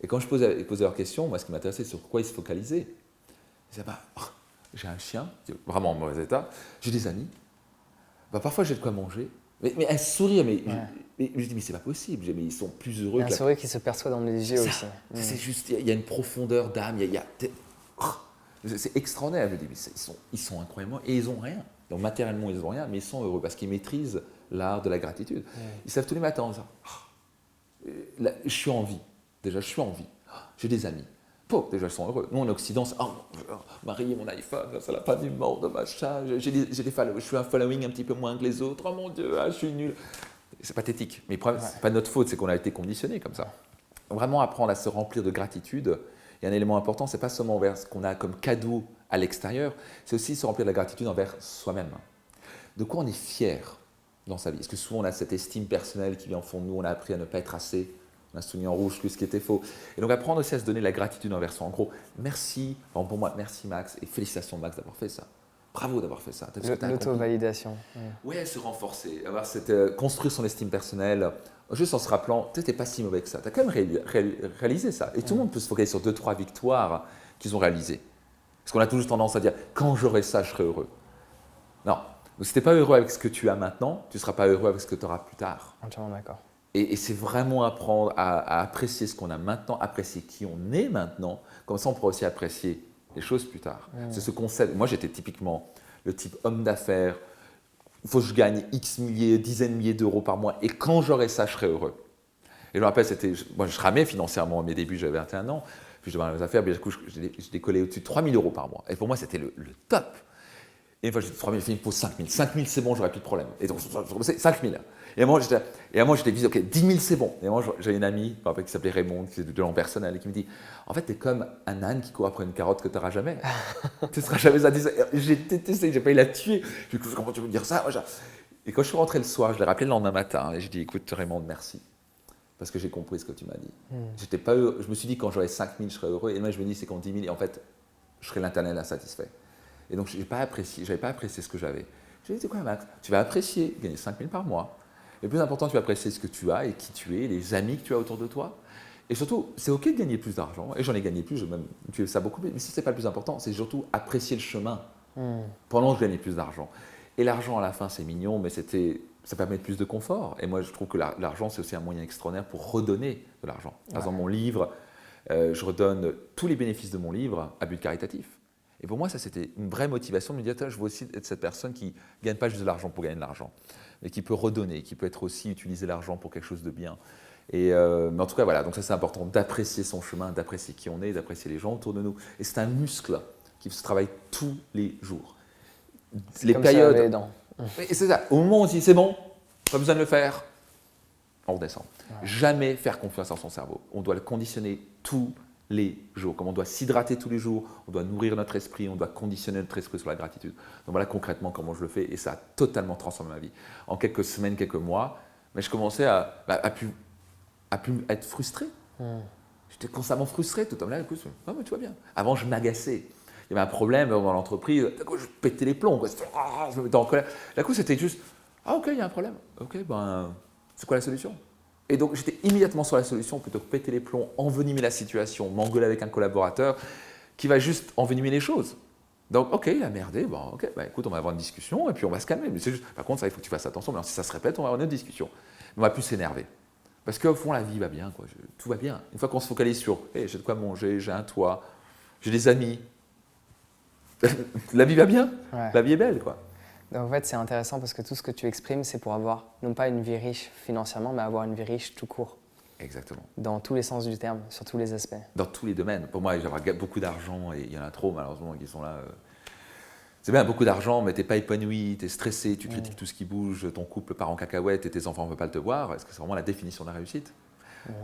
Et quand je posais leurs questions, moi ce qui m'intéressait, c'est sur quoi ils se focalisaient. Ils disaient, j'ai un chien, vraiment en mauvais état, j'ai des amis, parfois j'ai de quoi manger, mais un sourire, mais je dis, mais c'est pas possible, mais ils sont plus heureux Il y a que un sourire qui se perçoit dans les yeux aussi. C'est juste, il y a une profondeur d'âme, c'est extraordinaire. Je dis, mais ils sont incroyablement, et ils n'ont rien. Donc matériellement, ils n'ont rien, mais ils sont heureux parce qu'ils maîtrisent l'art de la gratitude. Ils savent tous les matins, je suis en vie. Déjà, je suis en vie. J'ai des amis. Déjà, ils sont heureux. Nous, en Occident, c'est Marie, mon iPhone, ça n'a pas du mort de machin. J'ai des followers. Je suis un following un petit peu moins que les autres. Oh mon Dieu, je suis nul. C'est pathétique. Mais ce n'est pas notre faute, c'est qu'on a été conditionné comme ça. Vraiment apprendre à se remplir de gratitude. Il y a un élément important, ce n'est pas seulement envers ce qu'on a comme cadeau à l'extérieur, c'est aussi se remplir de la gratitude envers soi-même. De quoi on est fier dans sa vie? Parce que souvent, on a cette estime personnelle qui vient au fond de nous, on a appris à ne pas être assez. On a souligné en rouge tout ce qui était faux. Et donc apprendre aussi à se donner la gratitude envers soi. En gros, merci, pour moi, merci Max, et félicitations Max d'avoir fait ça. Bravo d'avoir fait ça. L'auto-validation. Ouais, se renforcer, avoir construire son estime personnelle, juste en se rappelant, tu n'es pas si mauvais que ça. Tu as quand même réalisé ça. Et tout le monde peut se focaliser sur 2-3 victoires qu'ils ont réalisées. Parce qu'on a toujours tendance à dire, quand j'aurai ça, je serai heureux. Non. Donc, si tu n'es pas heureux avec ce que tu as maintenant, tu ne seras pas heureux avec ce que tu auras plus tard. Entièrement d'accord. Et c'est vraiment apprendre à apprécier ce qu'on a maintenant, apprécier qui on est maintenant. Comme ça, on pourra aussi apprécier les choses plus tard. C'est ce concept. Moi, j'étais typiquement le type homme d'affaires. Il faut que je gagne X milliers, dizaines de milliers d'euros par mois. Et quand j'aurai ça, je serai heureux. Et je me rappelle, moi, je ramais financièrement à mes débuts, j'avais 21 ans. Puis je devais les affaires, puis du coup, je décollais au-dessus de 3 000 euros par mois. Et pour moi, c'était le top. Et une fois, j'ai dit 3 000, il me faut 5 000. 5 000, c'est bon, j'aurai plus de problème. Et donc, c'est 5 000. Et moi, j'étais visé, ok, 10 000, c'est bon. Et moi, j'ai une amie qui s'appelait Raymond, qui est du développement personnel, et qui me dit, en fait, tu es comme un âne qui court après une carotte que tu n'auras jamais. Tu ne seras jamais à 10. J'ai détesté, j'ai failli la tuer. Je lui ai dit, comment tu peux me dire ça? Et quand je suis rentré le soir, je l'ai rappelé le lendemain matin, et j'ai dit, écoute, Raymond, merci. Parce que j'ai compris ce que tu m'as dit. J'étais pas heureux. Je me suis dit, quand j'aurai 5 000, je serai heureux. Et moi, je me dis, c'est quand 10 000, et en fait, je serai l'éternel insatisfait. Et donc, je n'avais pas apprécié ce que j'avais. Je lui ai dit, c'est quoi, Max? Tu vas apprécier gagner 5 000 par mois. Le plus important, tu vas apprécier ce que tu as et qui tu es, les amis que tu as autour de toi. Et surtout, c'est OK de gagner plus d'argent. Et j'en ai gagné plus, j'ai même tué ça beaucoup plus. Mais ce n'est pas le plus important, c'est surtout apprécier le chemin pendant que je gagnais plus d'argent. Et l'argent, à la fin, c'est mignon, mais ça permet de plus de confort. Et moi, je trouve que l'argent, c'est aussi un moyen extraordinaire pour redonner de l'argent. Par exemple, mon livre, je redonne tous les bénéfices de mon livre à but caritatif. Et pour moi, ça, c'était une vraie motivation de me dire, je veux aussi être cette personne qui ne gagne pas juste de l'argent pour gagner de l'argent, mais qui peut redonner, qui peut être aussi utiliser l'argent pour quelque chose de bien. Mais en tout cas, voilà, donc ça c'est important d'apprécier son chemin, d'apprécier qui on est, d'apprécier les gens autour de nous. Et c'est un muscle qui se travaille tous les jours. Les périodes. Les dents. Et c'est ça, au moment où on se dit c'est bon, pas besoin de le faire, on redescend. Ouais. Jamais faire confiance en son cerveau. On doit le conditionner tous les jours. Comme on doit s'hydrater tous les jours, on doit nourrir notre esprit, on doit conditionner notre esprit sur la gratitude. Donc voilà concrètement comment je le fais et ça a totalement transformé ma vie. En quelques semaines, quelques mois, mais je commençais à plus être frustré. J'étais constamment frustré, tout comme là, écoute, mais tout va bien. Avant, je m'agaçais. Il y avait un problème dans l'entreprise, je pétais les plombs, je me mettais en colère. D'un coup, c'était juste, ok, il y a un problème. Ok, c'est quoi la solution? Et donc, j'étais immédiatement sur la solution plutôt que péter les plombs, envenimer la situation, m'engueuler avec un collaborateur qui va juste envenimer les choses. Donc, ok, il a merdé, écoute, on va avoir une discussion et puis on va se calmer. Mais c'est juste, par contre, ça, il faut que tu fasses attention. Mais alors, si ça se répète, on va avoir une autre discussion. Mais on va plus s'énerver. Parce qu'au fond, la vie va bien, quoi. Tout va bien. Une fois qu'on se focalise sur hey, j'ai de quoi manger, j'ai un toit, j'ai des amis, la vie va bien, la vie est belle, quoi. Donc en fait, c'est intéressant parce que tout ce que tu exprimes, c'est pour avoir non pas une vie riche financièrement, mais avoir une vie riche tout court. Exactement. Dans tous les sens du terme, sur tous les aspects. Dans tous les domaines. Pour moi, j'aurais beaucoup d'argent et il y en a trop, malheureusement, qui sont là. C'est bien, beaucoup d'argent, mais tu n'es pas épanoui, tu es stressé, tu critiques tout ce qui bouge, ton couple part en cacahuète et tes enfants ne veulent pas te voir. Est-ce que c'est vraiment la définition de la réussite?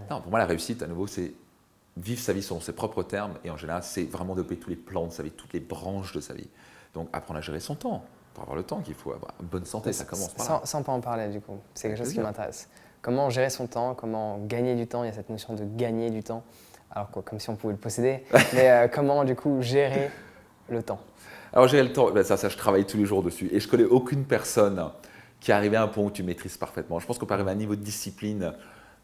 Non, pour moi, la réussite, à nouveau, c'est vivre sa vie selon ses propres termes et en général, c'est vraiment développer tous les plans de sa vie, toutes les branches de sa vie. Donc, apprendre à gérer son temps, pour avoir le temps qu'il faut, avoir une bonne santé, ça commence par là. Sans pas en parler, du coup, c'est quelque chose qui m'intéresse. Comment gérer son temps, comment gagner du temps, il y a cette notion de gagner du temps, alors quoi, comme si on pouvait le posséder, mais comment, du coup, gérer le temps? Alors, gérer le temps, ça, je travaille tous les jours dessus. Et je ne connais aucune personne qui est arrivée à un point où tu maîtrises parfaitement. Je pense qu'on peut arriver à un niveau de discipline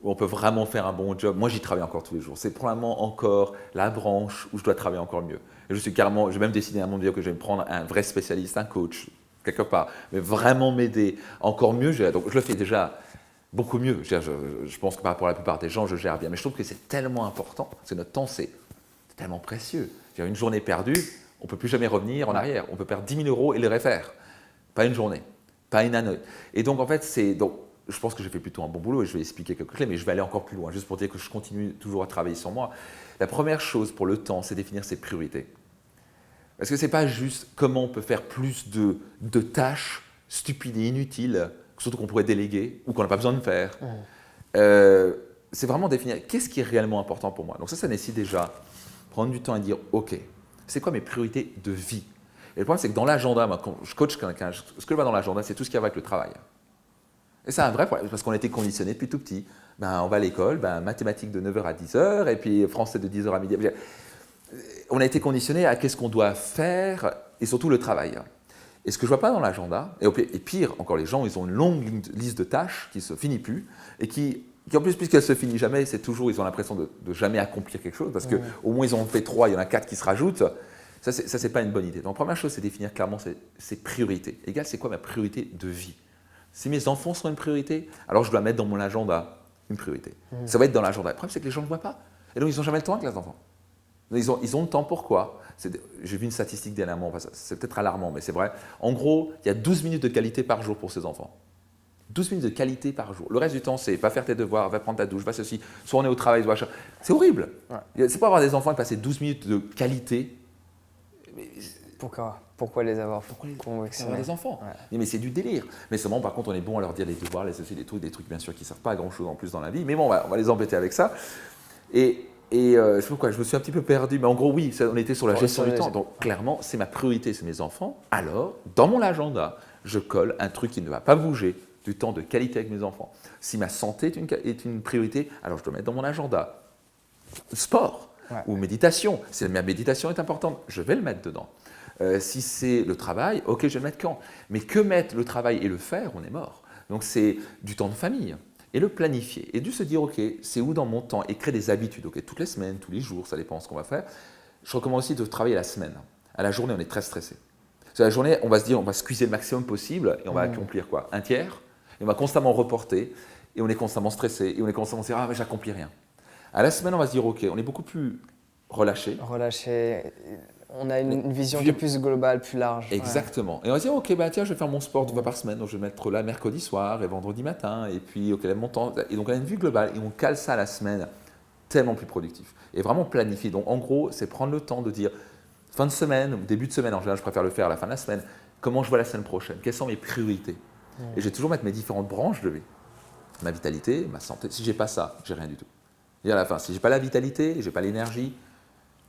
où on peut vraiment faire un bon job. Moi, j'y travaille encore tous les jours. C'est probablement encore la branche où je dois travailler encore mieux. Et j'ai même décidé à un moment de dire que je vais me prendre un vrai spécialiste, un coach, quelque part, mais vraiment m'aider encore mieux. Donc, je le fais déjà beaucoup mieux. Je pense que par rapport à la plupart des gens, je gère bien. Mais je trouve que c'est tellement important. C'est notre temps, c'est tellement précieux. Une journée perdue, on ne peut plus jamais revenir en arrière. On peut perdre 10 000 euros et les refaire. Pas une journée, pas une année. Et donc, en fait, je pense que j'ai fait plutôt un bon boulot et je vais expliquer quelques clés, mais je vais aller encore plus loin, juste pour dire que je continue toujours à travailler sur moi. La première chose pour le temps, c'est définir ses priorités. Parce que ce n'est pas juste comment on peut faire plus de tâches stupides et inutiles, surtout qu'on pourrait déléguer ou qu'on n'a pas besoin de faire. C'est vraiment définir qu'est-ce qui est réellement important pour moi. Donc ça nécessite déjà prendre du temps et dire, ok, c'est quoi mes priorités de vie? Et le problème, c'est que dans l'agenda, moi, quand je coach quelqu'un, ce que je vois dans l'agenda, c'est tout ce qui va avec le travail. Et c'est un vrai problème, parce qu'on a été conditionné depuis tout petit. On va à l'école, mathématiques de 9h à 10h, et puis français de 10h à midi. On a été conditionné à qu'est-ce qu'on doit faire, et surtout le travail. Et ce que je ne vois pas dans l'agenda, et pire, encore les gens, ils ont une longue liste de tâches qui ne se finit plus, et qui en plus, puisqu'elle ne se finit jamais, c'est toujours, ils ont l'impression de jamais accomplir quelque chose, parce qu'au moins ils ont fait 3, il y en a 4 qui se rajoutent. Ça, ce n'est pas une bonne idée. Donc, la première chose, c'est définir clairement ses priorités. Égal, c'est quoi ma priorité de vie? Si mes enfants sont une priorité, alors je dois mettre dans mon agenda une priorité. Ça va être dans l'agenda. Le problème, c'est que les gens ne le voient pas. Et donc, ils n'ont jamais le temps avec les enfants. Ils ont le temps, pourquoi? J'ai vu une statistique dernièrement, c'est peut-être alarmant, mais c'est vrai. En gros, il y a 12 minutes de qualité par jour pour ces enfants. 12 minutes de qualité par jour. Le reste du temps, c'est va faire tes devoirs, va prendre ta douche, va ceci, soit on est au travail, soit... C'est horrible. Ouais. C'est pas avoir des enfants et passer 12 minutes de qualité. Mais... Pourquoi les avoir? Pourquoi les enfants? Ouais. Mais c'est du délire. Mais seulement, par contre, on est bon à leur dire les devoirs, les ceci, des trucs bien sûr qui ne servent pas à grand-chose en plus dans la vie. Mais bon, on va les embêter avec ça. Et je sais pas quoi, je me suis un petit peu perdu. Mais en gros, oui, on était sur la gestion du temps. Donc, clairement, c'est ma priorité, c'est mes enfants. Alors, dans mon agenda, je colle un truc qui ne va pas bouger, du temps de qualité avec mes enfants. Si ma santé est une priorité, alors je dois mettre dans mon agenda sport ou méditation. Si ma méditation est importante, je vais le mettre dedans. Si c'est le travail, ok, je vais le mettre quand? Mais que mettre le travail et le faire, on est mort. Donc c'est du temps de famille et le planifier et dû se dire, ok, c'est où dans mon temps et créer des habitudes, ok, toutes les semaines, tous les jours, ça dépend de ce qu'on va faire. Je recommande aussi de travailler la semaine. À la journée, on est très stressé. Sur la journée, on va se dire, on va squeezer le maximum possible et on va accomplir quoi? Un tiers. Et on va constamment reporter et on est constamment stressé et on est constamment se dire, ah mais j'accomplis rien. À la semaine, on va se dire, ok, on est beaucoup plus relâché. On a une vision Puis- qui est plus globale, plus large. Ouais. Exactement. Et on va dire, ok, bah tiens, je vais faire mon sport 2 fois par semaine, donc je vais mettre là mercredi soir et vendredi matin, et puis ok, mon temps. Et donc on a une vue globale et on cale ça à la semaine, tellement plus productif. Et vraiment planifier. Donc en gros, c'est prendre le temps de dire, fin de semaine ou début de semaine, en général, je préfère le faire à la fin de la semaine, comment je vois la semaine prochaine, quelles sont mes priorités. Et je vais toujours mettre mes différentes branches de vie. Ma vitalité, ma santé. Si j'ai pas ça, j'ai rien du tout. Et à la fin, si j'ai pas la vitalité, j'ai pas l'énergie,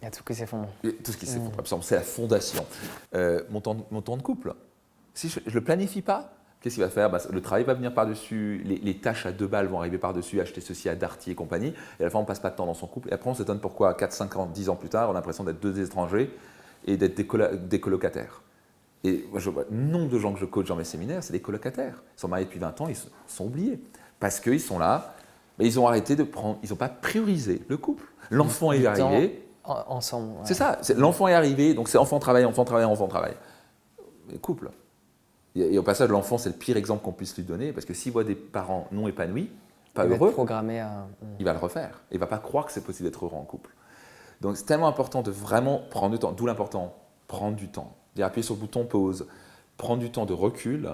Il y a tout qui s'effondre. tout ce qui s'effondre. C'est la fondation. Mon temps de couple, si je ne le planifie pas, qu'est-ce qu'il va faire? Le travail va venir par-dessus, les tâches à 2 balles vont arriver par-dessus, acheter ceci à Darty et compagnie, et à la fin, on ne passe pas de temps dans son couple. Et après, on s'étonne pourquoi, 4, 5 ans, 10 ans plus tard, on a l'impression d'être 2 étrangers et d'être des colocataires. Et moi, je vois nombre de gens que je coach dans mes séminaires, c'est des colocataires. Ils sont mariés depuis 20 ans, ils sont oubliés. Parce qu'ils sont là, mais ils ont arrêté de prendre, ils n'ont pas priorisé le couple. L'enfant est Du arrivé. temps ensemble. Ouais. C'est ça, l'enfant est arrivé, donc c'est enfant, travail, enfant, travail, enfant, travail. Mais couple. Et au passage, l'enfant, c'est le pire exemple qu'on puisse lui donner, parce que s'il voit des parents non épanouis, pas Il va être heureux, programmé à. il va le refaire. Il ne va pas croire que c'est possible d'être heureux en couple. Donc c'est tellement important de vraiment prendre du temps, d'où l'important, prendre du temps. Dire appuyer sur le bouton pause, prendre du temps de recul,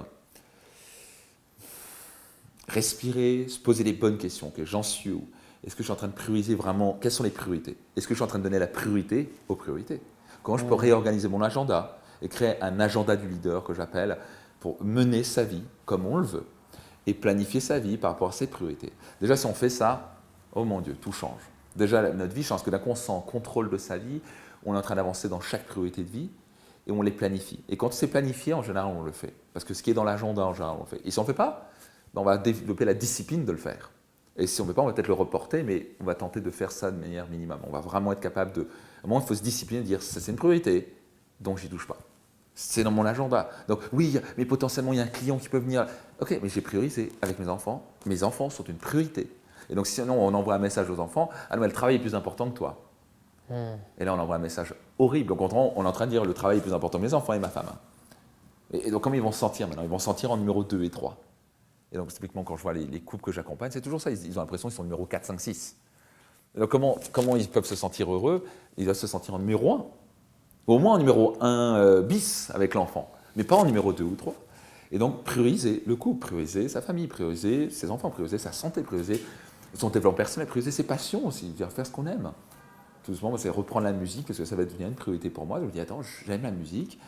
respirer, se poser les bonnes questions. Okay, j'en suis où? Est-ce que je suis en train de prioriser vraiment? Quelles sont les priorités? Est-ce que je suis en train de donner la priorité aux priorités? Comment je peux réorganiser mon agenda et créer un agenda du leader que j'appelle pour mener sa vie comme on le veut et planifier sa vie par rapport à ses priorités. Déjà, si on fait ça, oh mon Dieu, tout change. Déjà, notre vie change, parce que d'un coup, on se sent en contrôle de sa vie, on est en train d'avancer dans chaque priorité de vie et on les planifie. Et quand c'est planifié, en général, on le fait. Parce que ce qui est dans l'agenda, en général, on le fait. Et si on ne fait pas, ben, on va développer la discipline de le faire. Et si on ne veut pas, on va peut-être le reporter, mais on va tenter de faire ça de manière minimum. On va vraiment être capable de... À un moment, il faut se discipliner et dire, ça c'est une priorité, donc j'y touche pas. C'est dans mon agenda. Donc oui, mais potentiellement, il y a un client qui peut venir. Ok, mais j'ai priorisé avec mes enfants. Mes enfants sont une priorité. Et donc sinon, on envoie un message aux enfants, ah non, le travail est plus important que toi. Et là, on envoie un message horrible. Au contraire, on est en train de dire, le travail est plus important que mes enfants et ma femme. Et donc, comment ils vont se sentir maintenant? Ils vont se sentir en numéro 2 et 3. Et donc, typiquement, quand je vois les couples que j'accompagne, c'est toujours ça. Ils ont l'impression qu'ils sont numéro 4, 5, 6. Et donc, comment ils peuvent se sentir heureux? Ils doivent se sentir en numéro 1. Au moins en numéro 1 bis avec l'enfant, mais pas en numéro 2 ou 3. Et donc, prioriser le couple, prioriser sa famille, prioriser ses enfants, prioriser sa santé, prioriser son développement personnel, prioriser ses passions aussi, faire ce qu'on aime. Tout doucement, c'est reprendre la musique, parce que ça va devenir une priorité pour moi. Je me dis, attends, j'aime la musique.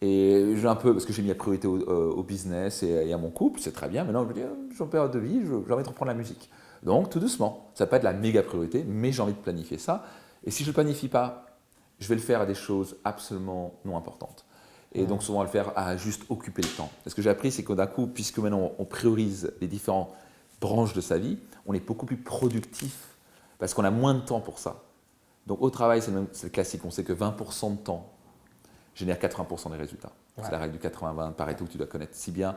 Et j'ai un peu, parce que j'ai mis la priorité au business et à mon couple, c'est très bien. Maintenant, je me dis, je suis en période de vie, j'ai envie de reprendre la musique. Donc, tout doucement. Ça ne va pas être la méga priorité, mais j'ai envie de planifier ça. Et si je ne le planifie pas, je vais le faire à des choses absolument non importantes. Et donc, souvent, le faire à juste occuper le temps. Ce que j'ai appris, c'est que d'un coup, puisque maintenant on priorise les différentes branches de sa vie, on est beaucoup plus productif parce qu'on a moins de temps pour ça. Donc, au travail, c'est le classique. On sait que 20% de temps génère 80% des résultats. Ouais. C'est la règle du 80-20, Pareto, que tu dois connaître si bien.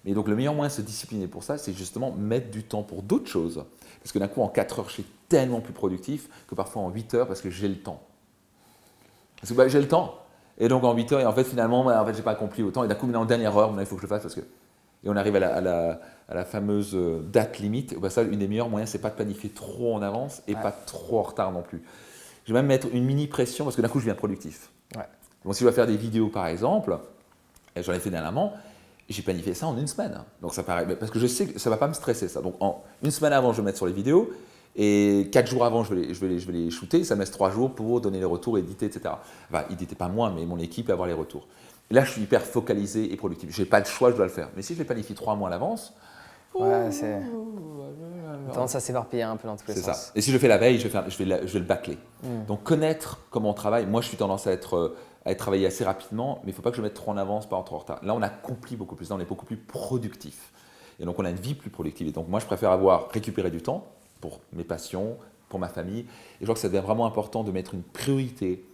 Mais donc, le meilleur moyen de se discipliner pour ça, c'est justement mettre du temps pour d'autres choses. Parce que d'un coup, en 4 heures, je suis tellement plus productif que parfois en 8 heures parce que j'ai le temps. Parce que j'ai le temps. Et donc, en 8 heures, et en fait, finalement, je n'ai pas accompli autant. Et d'un coup, maintenant, en dernière heure, il faut que je le fasse parce que... Et on arrive à la fameuse date limite. Bah, ça, une des meilleurs moyens, c'est pas de planifier trop en avance et pas trop en retard non plus. Je vais même mettre une mini pression parce que d'un coup, je deviens productif. Ouais. Donc, si je dois faire des vidéos, par exemple, et j'en ai fait dernièrement, j'ai planifié ça en 1 semaine. Donc, ça paraît, parce que je sais que ça ne va pas me stresser, ça. Donc, en 1 semaine avant, je vais mettre sur les vidéos. Et 4 jours avant, je vais les shooter. Ça me laisse 3 jours pour donner les retours, éditer, etc. Enfin, éditer pas moi, mais mon équipe, avoir les retours. Et là, je suis hyper focalisé et productif. Je n'ai pas le choix, je dois le faire. Mais si je les planifie 3 mois à l'avance, ouais, c'est tendance à s'éparpiller un peu dans tous les sens. C'est ça. Et si je le fais la veille, je vais le bâcler. Donc, connaître comment on travaille. Moi, je suis tendance à être travailler assez rapidement, mais il ne faut pas que je mette trop en avance, pas trop en retard. Là, on accomplit beaucoup plus. Là, on est beaucoup plus productif. Et donc, on a une vie plus productive. Et donc, moi, je préfère récupérer du temps pour mes passions, pour ma famille. Et je crois que ça devient vraiment important de mettre une priorité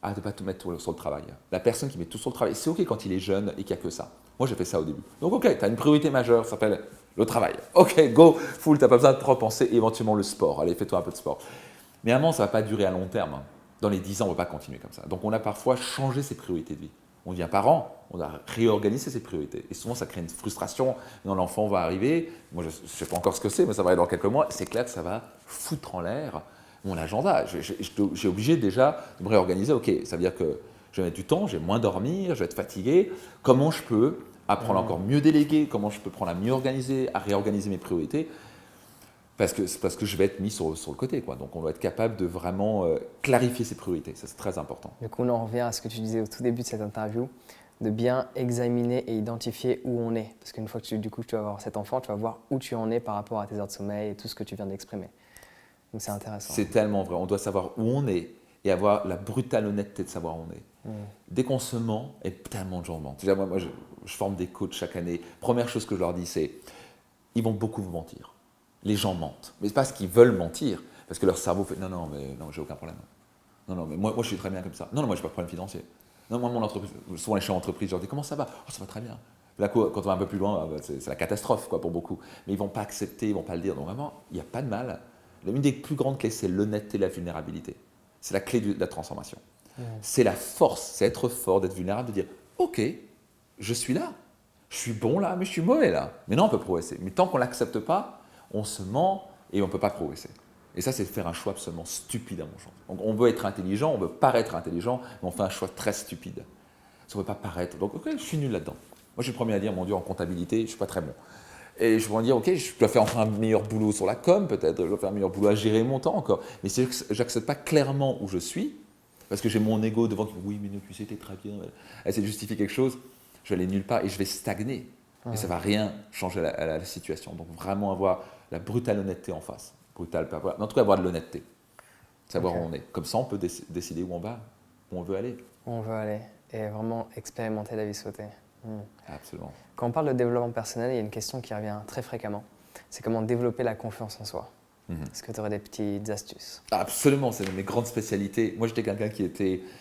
à ne pas tout mettre sur le travail. La personne qui met tout sur le travail, c'est OK quand il est jeune et qu'il n'y a que ça. Moi, j'ai fait ça au début. Donc, OK, tu as une priorité majeure, ça s'appelle le travail. OK, go, full, tu n'as pas besoin de trop penser, éventuellement le sport. Allez, fais-toi un peu de sport. Mais à un moment, ça ne va pas durer à long terme. Dans les 10 ans, on ne va pas continuer comme ça. Donc, on a parfois changé ses priorités de vie. On devient parent, on a réorganisé ses priorités. Et souvent, ça crée une frustration. Non, l'enfant va arriver. Moi, je ne sais pas encore ce que c'est, mais ça va aller dans quelques mois. C'est clair que ça va foutre en l'air mon agenda. J'ai obligé déjà de me réorganiser. OK, ça veut dire que Je vais mettre du temps, je vais moins dormir, je vais être fatigué. Comment je peux apprendre à encore mieux déléguer? Comment je peux apprendre à mieux organiser, à réorganiser mes priorités? Parce que je vais être mis sur le côté, quoi. Donc on va être capable de vraiment clarifier ses priorités. Ça, c'est très important. Du coup, on en revient à ce que tu disais au tout début de cette interview, de bien examiner et identifier où on est. Parce qu'une fois que tu vas avoir cet enfant, tu vas voir où tu en es par rapport à tes heures de sommeil et tout ce que tu viens d'exprimer. Donc c'est intéressant. C'est tellement vrai. On doit savoir où on est et avoir la brutale honnêteté de savoir où on est. Dès qu'on se ment, et tellement de gens mentent. Déjà, moi, je forme des coachs chaque année. Première chose que je leur dis, c'est ils vont beaucoup vous mentir. Les gens mentent. Mais c'est parce qu'ils veulent mentir, parce que leur cerveau fait non, mais non, j'ai aucun problème. Non, mais moi, je suis très bien comme ça. Non, moi, j'ai pas de problème financier. Non, moi, mon entreprise, souvent les chefs d'entreprise, je leur dis comment ça va? Oh, ça va très bien. Là, quand on va un peu plus loin, c'est la catastrophe, quoi, pour beaucoup. Mais ils vont pas accepter, ils vont pas le dire. Donc vraiment, il n'y a pas de mal. L'une des plus grandes clés, c'est l'honnêteté et la vulnérabilité. C'est la clé de la transformation. C'est la force, c'est être fort, d'être vulnérable, de dire ok, je suis là, je suis bon là, mais je suis mauvais là. Mais non, on peut progresser. Mais tant qu'on ne l'accepte pas, on se ment et on ne peut pas progresser. Et ça, c'est faire un choix absolument stupide à mon sens. Donc, on veut être intelligent, on veut paraître intelligent, mais on fait un choix très stupide. Ça ne veut pas paraître. Donc, ok, je suis nul là-dedans. Moi, je suis le premier à dire, mon Dieu, en comptabilité, je ne suis pas très bon. Et je pourrais dire, ok, je dois faire encore un meilleur boulot sur la com, peut-être, je dois faire un meilleur boulot à gérer mon temps encore. Mais si je n'accepte pas clairement où je suis, parce que j'ai mon ego devant qui dit, oui, mais non, tu sais, t'es très bien, essayer de justifier quelque chose, je vais aller nulle part et je vais stagner. Et ça ne va rien changer la situation. Donc, vraiment avoir la brutale honnêteté en face. Brutale, pas avoir, mais en tout cas, avoir de l'honnêteté. Savoir où on est. Comme ça, on peut décider où on veut aller. Où on veut aller et vraiment expérimenter la vie sautée. Absolument. Quand on parle de développement personnel, il y a une question qui revient très fréquemment. C'est comment développer la confiance en soi. Est-ce que tu aurais des petites astuces? Absolument, c'est une de mes grandes spécialités. Moi, j'étais quelqu'un qui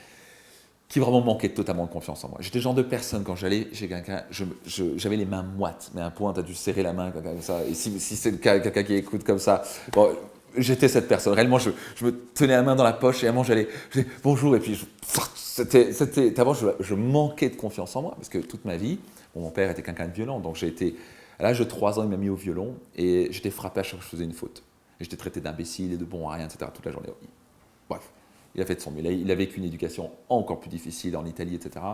vraiment manquait totalement de confiance en moi. J'étais le genre de personne, quand j'allais chez quelqu'un, j'avais les mains moites, mais à un point, tu as dû serrer la main comme ça. Et si c'est le cas, quelqu'un qui écoute comme ça, bon, j'étais cette personne. Réellement, je me tenais la main dans la poche et réellement, j'allais bonjour, et puis avant, je manquais de confiance en moi, parce que toute ma vie, mon père était quelqu'un de violent, donc j'ai été, à l'âge de 3 ans, il m'a mis au violon, et j'étais frappé à chaque fois que je faisais une faute. Et j'étais traité d'imbécile et de bon à rien, etc. toute la journée. Bref, il a fait de son mieux. Il a vécu une éducation encore plus difficile en Italie, etc.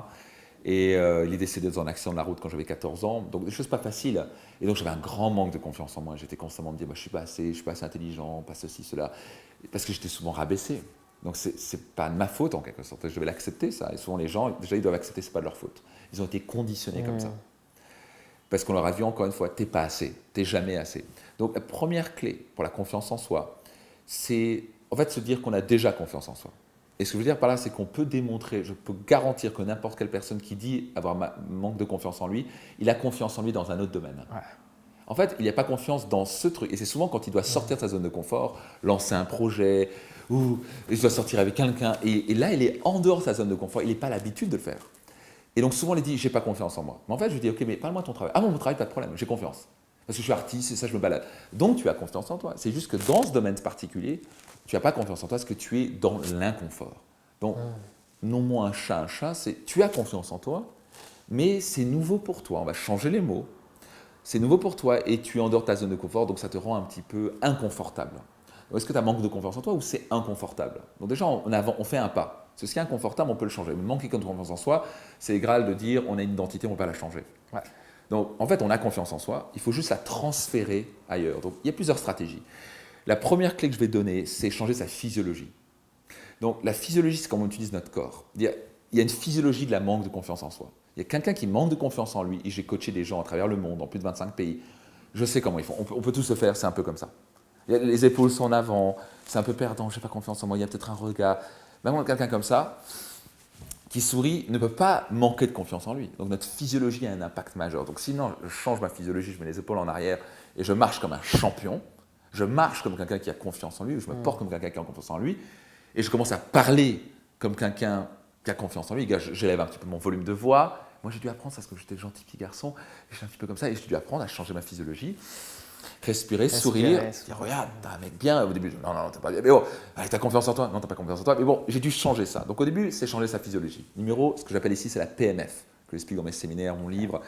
Et il est décédé dans un accident de la route quand j'avais 14 ans. Donc des choses pas faciles. Et donc j'avais un grand manque de confiance en moi. J'étais constamment me dire, bah, je ne suis pas assez intelligent, pas ceci, cela. Parce que j'étais souvent rabaissé. Donc c'est pas de ma faute en quelque sorte. Je devais l'accepter ça. Et souvent les gens, déjà ils doivent accepter, c'est pas de leur faute. Ils ont été conditionnés comme ça. Parce qu'on leur a dit encore une fois, t'es pas assez, t'es jamais assez. Donc la première clé pour la confiance en soi, c'est en fait se dire qu'on a déjà confiance en soi. Et ce que je veux dire par là, c'est qu'on peut démontrer, je peux garantir que n'importe quelle personne qui dit avoir manque de confiance en lui, il a confiance en lui dans un autre domaine. Ouais. En fait, il n'y a pas confiance dans ce truc. Et c'est souvent quand il doit sortir de sa zone de confort, lancer un projet, ou il doit sortir avec quelqu'un. Et là, il est en dehors de sa zone de confort, il n'a pas l'habitude de le faire. Et donc souvent, il dit, j'ai pas confiance en moi. Mais en fait, je lui dis, ok, mais parle-moi de ton travail. Ah bon, mon travail, pas de problème, j'ai confiance. Parce que je suis artiste et ça, je me balade. Donc tu as confiance en toi. C'est juste que dans ce domaine particulier, tu n'as pas confiance en toi parce que tu es dans l'inconfort. Donc, non moins un chat, c'est tu as confiance en toi, mais c'est nouveau pour toi. On va changer les mots. C'est nouveau pour toi et tu es en dehors de ta zone de confort, donc ça te rend un petit peu inconfortable. Est-ce que tu as manque de confiance en toi ou c'est inconfortable? Donc déjà, on fait un pas. Ce qui est inconfortable, on peut le changer. Mais manquer de confiance en soi, c'est égal de dire on a une identité, on ne peut pas la changer. Ouais. Donc en fait, on a confiance en soi, il faut juste la transférer ailleurs. Donc il y a plusieurs stratégies. La première clé que je vais donner, c'est changer sa physiologie. Donc la physiologie, c'est comment on utilise notre corps. Il y a une physiologie de la manque de confiance en soi. Il y a quelqu'un qui manque de confiance en lui, et j'ai coaché des gens à travers le monde, dans plus de 25 pays. Je sais comment ils font, on peut tous le faire, c'est un peu comme ça. Les épaules sont en avant, c'est un peu perdant, je n'ai pas confiance en moi, il y a peut-être un regard. Même quelqu'un comme ça, qui sourit, ne peut pas manquer de confiance en lui. Donc notre physiologie a un impact majeur. Donc sinon, je change ma physiologie, je mets les épaules en arrière et je marche comme un champion, je marche comme quelqu'un qui a confiance en lui, ou je me porte comme quelqu'un qui a confiance en lui, et je commence à parler comme quelqu'un qui a confiance en lui. J'élève un petit peu mon volume de voix. Moi, j'ai dû apprendre ça parce que j'étais le gentil petit garçon, et je suis un petit peu comme ça, et j'ai dû apprendre à changer ma physiologie. Respirer, sourire, dire regarde, t'as un mec bien. Au début, non, t'as pas bien. Mais bon, t'as confiance en toi. Non, t'as pas confiance en toi. Mais bon, j'ai dû changer ça. Donc au début, c'est changer sa physiologie. Ce que j'appelle ici, c'est la PMF, que j'explique dans mes séminaires, mon livre.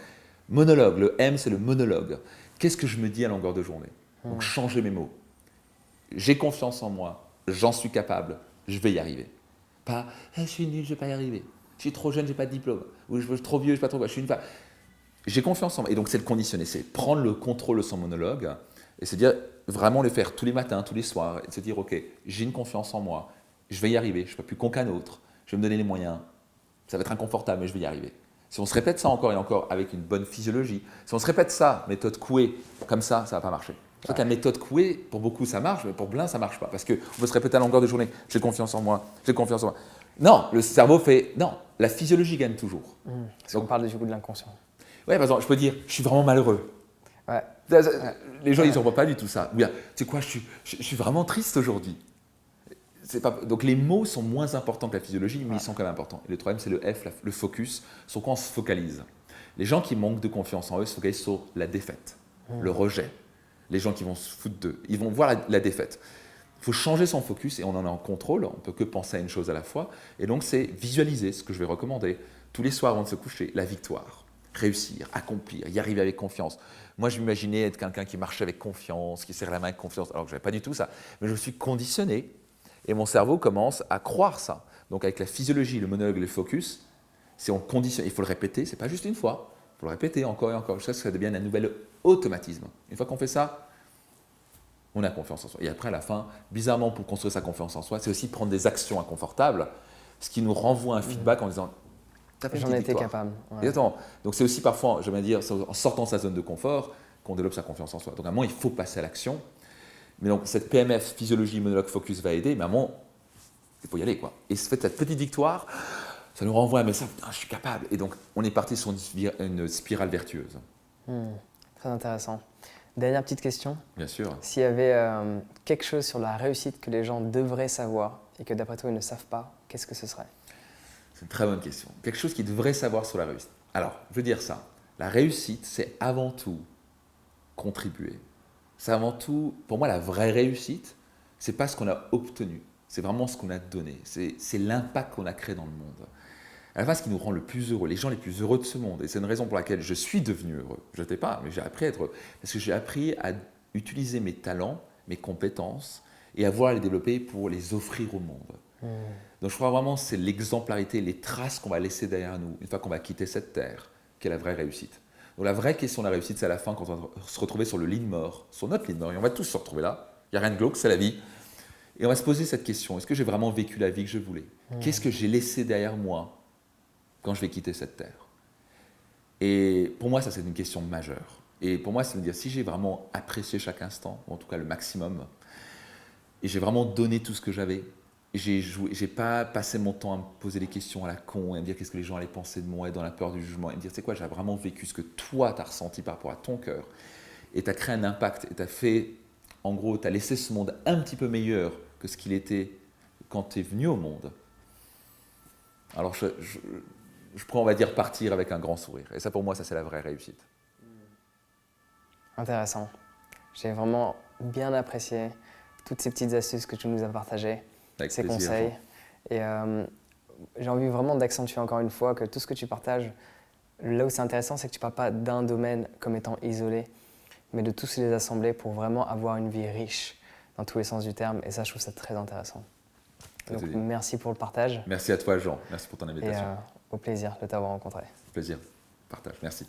Monologue. Le M, c'est le monologue. Qu'est-ce que je me dis à longueur de journée? Donc changer mes mots. J'ai confiance en moi, j'en suis capable, je vais y arriver. Pas, je suis nul, je vais pas y arriver. Je suis trop jeune, j'ai pas de diplôme. Ou je suis trop vieux, je suis pas trop. Je suis une femme. J'ai confiance en moi. Et donc, c'est le conditionner. C'est prendre le contrôle de son monologue et se dire, vraiment le faire tous les matins, tous les soirs. Et se dire, OK, j'ai une confiance en moi. Je vais y arriver. Je ne suis pas plus con qu'un autre. Je vais me donner les moyens. Ça va être inconfortable, mais je vais y arriver. Si on se répète ça encore et encore avec une bonne physiologie, si on se répète ça, méthode Coué, comme ça ne va pas marcher. C'est vrai que la méthode Coué, pour beaucoup, ça marche, mais pour plein, ça ne marche pas. Parce qu'on peut se répéter à longueur de journée, j'ai confiance en moi, j'ai confiance en moi. Non, le cerveau fait, non, la physiologie gagne toujours. Parce qu'on parle du coup de l'inconscient. Ouais, par exemple, je peux dire, je suis vraiment malheureux. Ouais. Les gens, ils n'en voient pas du tout ça. Ou bien, tu sais quoi, je suis vraiment triste aujourd'hui. Donc les mots sont moins importants que la physiologie, mais ils sont quand même importants. Et le troisième, c'est le F, le focus, sur quoi on se focalise. Les gens qui manquent de confiance en eux se focalisent sur la défaite, le rejet. Les gens qui vont se foutre d'eux, ils vont voir la défaite. Il faut changer son focus et on en est en contrôle, on ne peut que penser à une chose à la fois. Et donc c'est visualiser, ce que je vais recommander, tous les soirs avant de se coucher, la victoire. Réussir, accomplir, y arriver avec confiance. Moi, je m'imaginais être quelqu'un qui marchait avec confiance, qui serre la main avec confiance, alors que je n'avais pas du tout ça. Mais je me suis conditionné et mon cerveau commence à croire ça. Donc avec la physiologie, le monologue et le focus, si on conditionne, il faut le répéter, ce n'est pas juste une fois, il faut le répéter encore et encore, jusqu'à ce que ça devienne un nouvel automatisme. Une fois qu'on fait ça, on a confiance en soi. Et après, à la fin, bizarrement, pour construire sa confiance en soi, c'est aussi prendre des actions inconfortables, ce qui nous renvoie un feedback en disant j'en étais capable. Ouais. Exactement. Donc c'est aussi parfois, j'aimerais dire, en sortant de sa zone de confort, qu'on développe sa confiance en soi. Donc à un moment, il faut passer à l'action. Mais donc cette PMF, physiologie, monologue, focus va aider, mais à un moment, il faut y aller, quoi. Et cette petite victoire, ça nous renvoie un message, je suis capable. Et donc on est parti sur une spirale vertueuse. Très intéressant. Dernière petite question. Bien sûr. S'il y avait quelque chose sur la réussite que les gens devraient savoir et que d'après toi ils ne savent pas, qu'est-ce que ce serait? C'est une très bonne question. Quelque chose qu'ils devraient savoir sur la réussite. Alors, je veux dire ça. La réussite, c'est avant tout contribuer. C'est avant tout, pour moi, la vraie réussite, c'est pas ce qu'on a obtenu. C'est vraiment ce qu'on a donné. C'est l'impact qu'on a créé dans le monde. À la fin, ce qui nous rend le plus heureux, les gens les plus heureux de ce monde. Et c'est une raison pour laquelle je suis devenu heureux. Je n'étais pas, mais j'ai appris à être heureux. Parce que j'ai appris à utiliser mes talents, mes compétences, et à vouloir les développer pour les offrir au monde. Donc je crois vraiment que c'est l'exemplarité, les traces qu'on va laisser derrière nous une fois qu'on va quitter cette terre, qui est la vraie réussite. Donc la vraie question de la réussite, c'est à la fin quand on va se retrouver sur le lit de mort, sur notre lit de mort, et on va tous se retrouver là. Il n'y a rien de glauque, c'est la vie. Et on va se poser cette question, est-ce que j'ai vraiment vécu la vie que je voulais? Qu'est-ce que j'ai laissé derrière moi quand je vais quitter cette terre? Et pour moi, ça c'est une question majeure. Et pour moi, c'est de me dire, si j'ai vraiment apprécié chaque instant, ou en tout cas le maximum, et j'ai vraiment donné tout ce que j'avais, j'ai pas passé mon temps à me poser des questions à la con et à me dire qu'est-ce que les gens allaient penser de moi et dans la peur du jugement et me dire, tu sais quoi, j'ai vraiment vécu ce que toi, tu as ressenti par rapport à ton cœur et tu as créé un impact et tu as fait, en gros, tu as laissé ce monde un petit peu meilleur que ce qu'il était quand tu es venu au monde. Alors, je pourrais, on va dire, partir avec un grand sourire. Et ça, pour moi, ça, c'est la vraie réussite. Intéressant. J'ai vraiment bien apprécié toutes ces petites astuces que tu nous as partagées, Avec ces plaisir, conseils. Jean. Et j'ai envie vraiment d'accentuer encore une fois que tout ce que tu partages, là où c'est intéressant, c'est que tu ne parles pas d'un domaine comme étant isolé, mais de tous les assembler pour vraiment avoir une vie riche dans tous les sens du terme. Et ça, je trouve ça très intéressant. Donc, merci pour le partage. Merci à toi, Jean. Merci pour ton invitation. Et au plaisir de t'avoir rencontré. Plaisir. Partage. Merci.